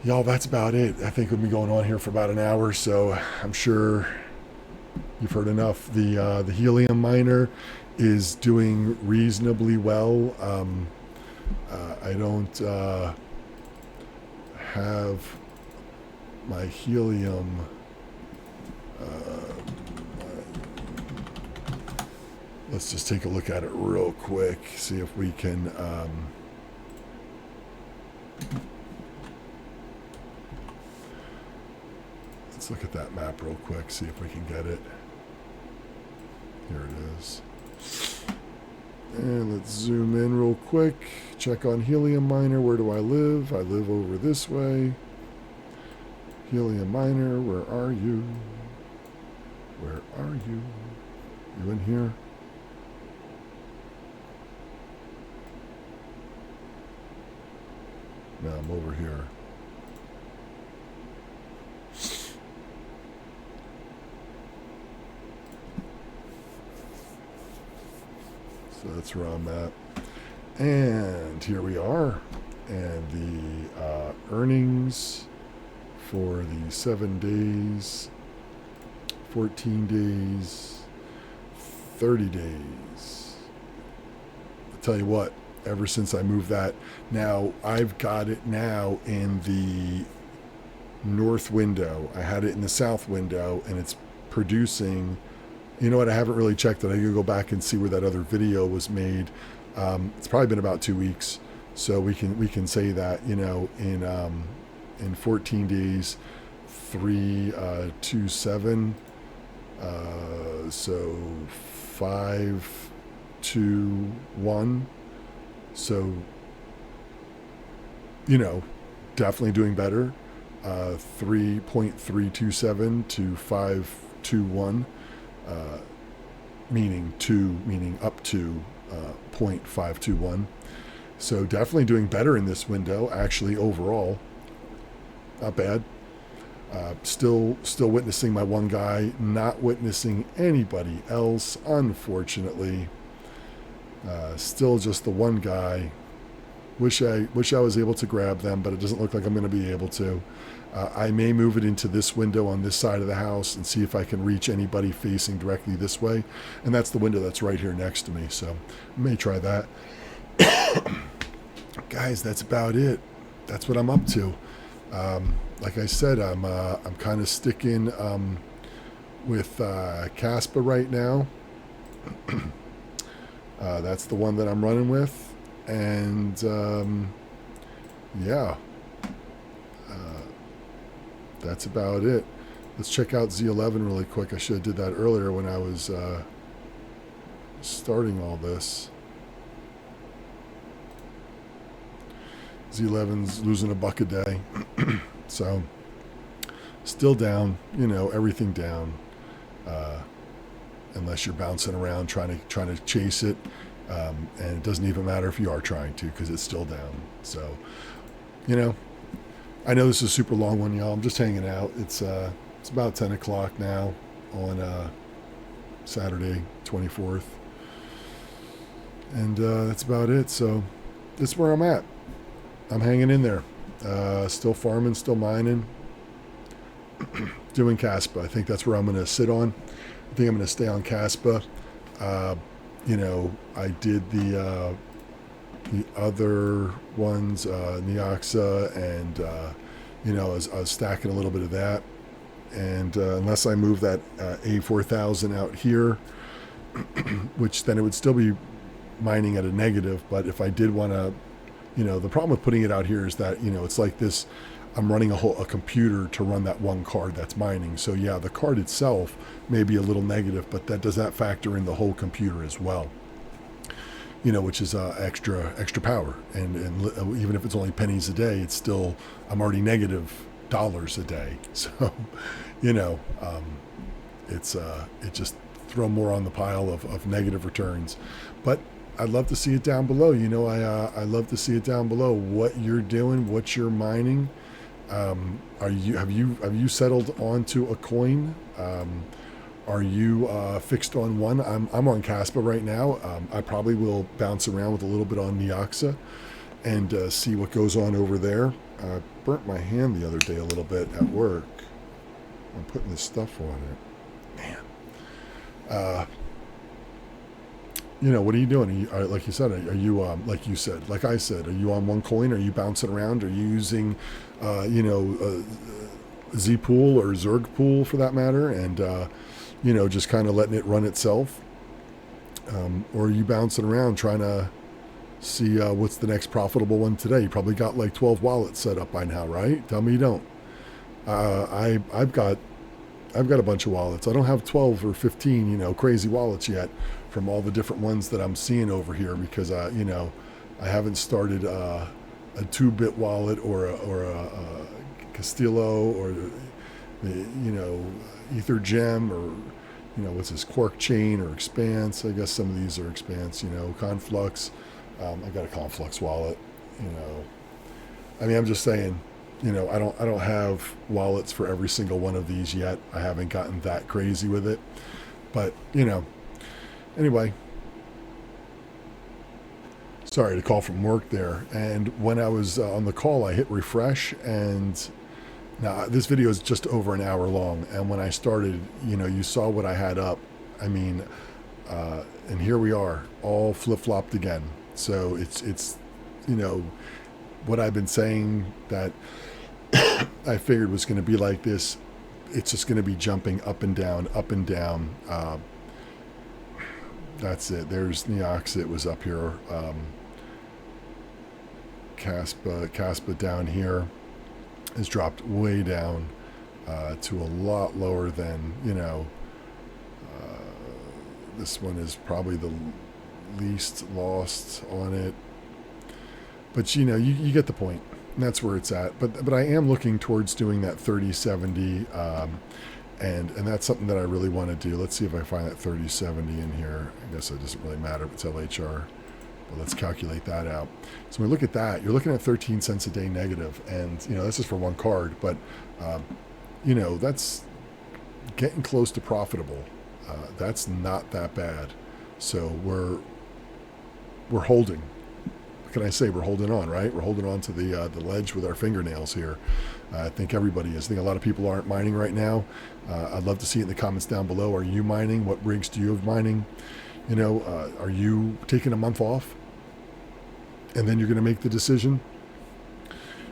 Y'all, that's about it. I think we'll be going on here for about an hour, so I'm sure you've heard enough. The helium miner is doing reasonably well. I don't have my helium. Let's just take a look at it real quick. See if we can. Let's look at that map real quick. See if we can get it. Here it is. And let's zoom in real quick. Check on helium miner. Where do I live? I live over this way. Helium miner, where are you? Where are you? You in here? No, I'm over here. So that's where I'm at. And here we are. And the earnings for the 7 days, 14 days, 30 days. I'll tell you what, ever since I moved that, now I've got it now in the north window. I had it in the south window, and it's producing. You know what? I haven't really checked it. I can go back and see where that other video was made. It's probably been about 2 weeks, so we can say that, you know, in 14 days, 327. So 521. So, you know, definitely doing better. 3.327 to 521. Meaning up to 0.521. So definitely doing better in this window, actually, overall. Not bad. Still witnessing my one guy, not witnessing anybody else, unfortunately. Still just the one guy. Wish I was able to grab them, but it doesn't look like I'm going to be able to. I may move it into this window on this side of the house and see if I can reach anybody facing directly this way. And that's the window that's right here next to me. So I may try that. Guys, that's about it. That's what I'm up to. Like I said, I'm kind of sticking with Caspa right now. That's the one that I'm running with. And yeah. That's about it. Let's check out Z11 really quick. I should have did that earlier when I was starting all this. Z11's losing $1 a day. So still down, you know, everything down. Unless you're bouncing around trying to chase it. And it doesn't even matter if you are trying to, because it's still down. So, you know, I know this is a super long one, y'all. I'm just hanging out. It's about 10 o'clock now on Saturday, 24th. And that's about it. So this is where I'm at. I'm hanging in there. Still farming, still mining. Doing Caspa. I think that's where I'm going to sit on. I think I'm going to stay on Caspa. You know, I did the other ones, Neoxa, and you know, I was stacking a little bit of that. And unless I move that A4000 out here, which then it would still be mining at a negative. But if I did want to, you know, the problem with putting it out here is that, you know, it's like this. I'm running a computer to run that one card that's mining. So yeah, the card itself may be a little negative, but that does not factor in the whole computer as well. You know, which is extra power, and even if it's only pennies a day, it's still, I'm already negative dollars a day. So, you know, it just throw more on the pile of negative returns. But I'd love to see it down below. You know, I love to see it down below. What you're doing, what you're mining. Have you settled onto a coin? Are you fixed on one? I'm on Caspa right now. I probably will bounce around with a little bit on Neoxa and see what goes on over there. burnt my hand the other day a little bit at work. I'm putting this stuff on it. Man. You know, what are you doing? Like you said, are you, like you said, like I said, are you on one coin? Are you bouncing around? Are you using, you know, Z Pool or Zerg Pool for that matter? And, you know, just kind of letting it run itself? Or are you bouncing around trying to see what's the next profitable one today? You probably got like 12 wallets set up by now, right? Tell me you don't. I've got a bunch of wallets. I don't have 12 or 15, you know, crazy wallets yet from all the different ones that I'm seeing over here because, you know, I haven't started a 2-bit wallet or a Castillo or the, you know, EtherGem or, you know, what's this, Quark Chain or Expanse. I guess some of these are Expanse, you know, Conflux. I got a Conflux wallet, you know. I mean, I'm just saying, you know, I don't have wallets for every single one of these yet. I haven't gotten that crazy with it. But, you know, anyway, sorry to call from work there. And when I was on the call, I hit refresh, and now this video is just over an hour long. And when I started, you know, you saw what I had up. I mean, and here we are, all flip-flopped again. So it's, you know, what I've been saying that I figured was going to be like this. It's just going to be jumping up and down, up and down. That's it. There's Neoxit was up here. Caspa down here has dropped way down to a lot lower than, you know, this one is probably the least lost on it. But, you know, you get the point. And that's where it's at. But I am looking towards doing that 3070, and that's something that I really want to do. Let's see if I find that 3070 in here. I guess it doesn't really matter if it's LHR. But let's calculate that out. So when we look at that, you're looking at 13 cents a day negative. And, you know, that's just for one card. But, you know, that's getting close to profitable. That's not that bad. So we're holding. What can I say? We're holding on, right? We're holding on to the ledge with our fingernails here. I think everybody is. I think a lot of people aren't mining right now. I'd love to see it in the comments down below. Are you mining? What rigs do you have mining? You know, are you taking a month off? And then you're going to make the decision?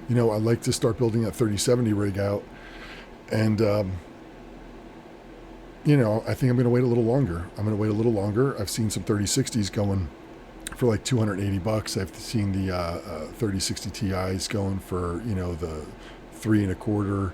You know, I'd like to start building that 3070 rig out. And, you know, I think I'm going to wait a little longer. I've seen some 3060s going for like $280. I've seen the 3060 Ti's going for, you know, the 3 1/4.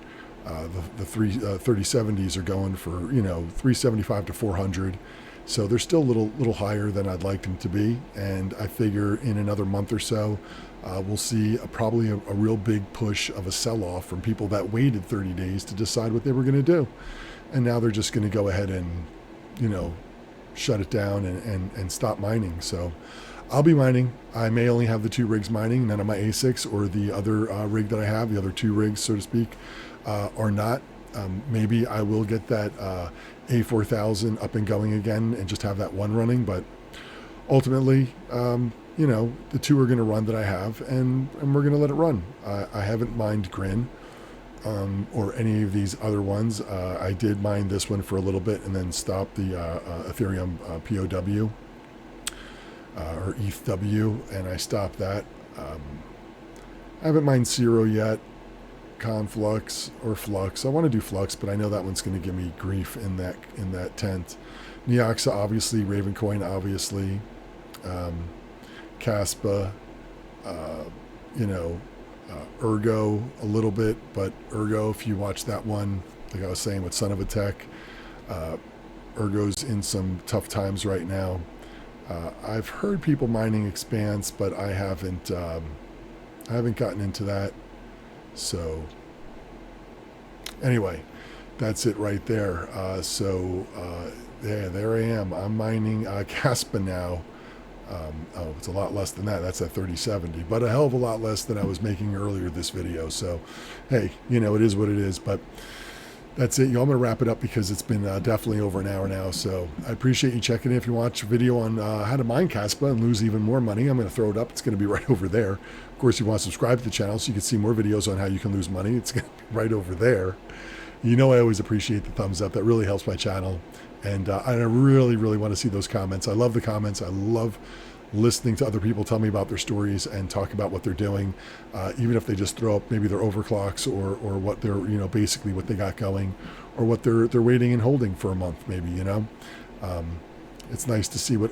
The 3070s are going for, you know, 375 to 400. So they're still a little higher than I'd like them to be. And I figure in another month or so, we'll see probably a real big push of a sell-off from people that waited 30 days to decide what they were going to do. And now they're just going to go ahead and, you know, shut it down and stop mining. So I'll be mining. I may only have the 2 rigs mining, none of my ASICs or the other rig that I have, the other 2 rigs, so to speak, or not. Maybe I will get that A4000 up and going again and just have that one running. But ultimately, you know, the 2 are going to run that I have, and we're going to let it run. I haven't mined Grin or any of these other ones. I did mine this one for a little bit and then stopped the Ethereum POW. Or ETHW, and I stopped that. I haven't mined Zero yet, Conflux or Flux. I want to do Flux, but I know that one's going to give me grief in that tent. Neoxa, obviously. Ravencoin, obviously. Caspa, you know, Ergo a little bit, but Ergo, if you watch that one, like I was saying with Son of a Tech, Ergo's in some tough times right now. I've heard people mining Expanse, but I haven't gotten into that. So anyway, that's it right there. Yeah, there I am. I'm mining Caspa now. Oh, it's a lot less than that. That's at 3070, but a hell of a lot less than I was making earlier this video. So, hey, you know, it is what it is. But That's it, y'all. I'm going to wrap it up because it's been definitely over an hour now. So I appreciate you checking in. If you watch a video on how to mine Caspa and lose even more money, I'm going to throw it up. It's going to be right over there. Of course, you want to subscribe to the channel so you can see more videos on how you can lose money. It's going to be right over there. You know, I always appreciate the thumbs up. That really helps my channel. And I really, really want to see those comments. I love the comments. I love listening to other people tell me about their stories and talk about what they're doing, even if they just throw up maybe their overclocks or what they're, you know, basically what they got going, or what they're waiting and holding for a month, maybe, you know. It's nice to see what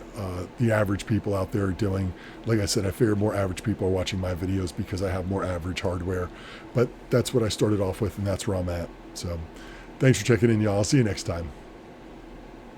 the average people out there are doing. Like I said, I figure more average people are watching my videos because I have more average hardware, but that's what I started off with, and that's where I'm at. So thanks for checking in, y'all. I'll see you next time.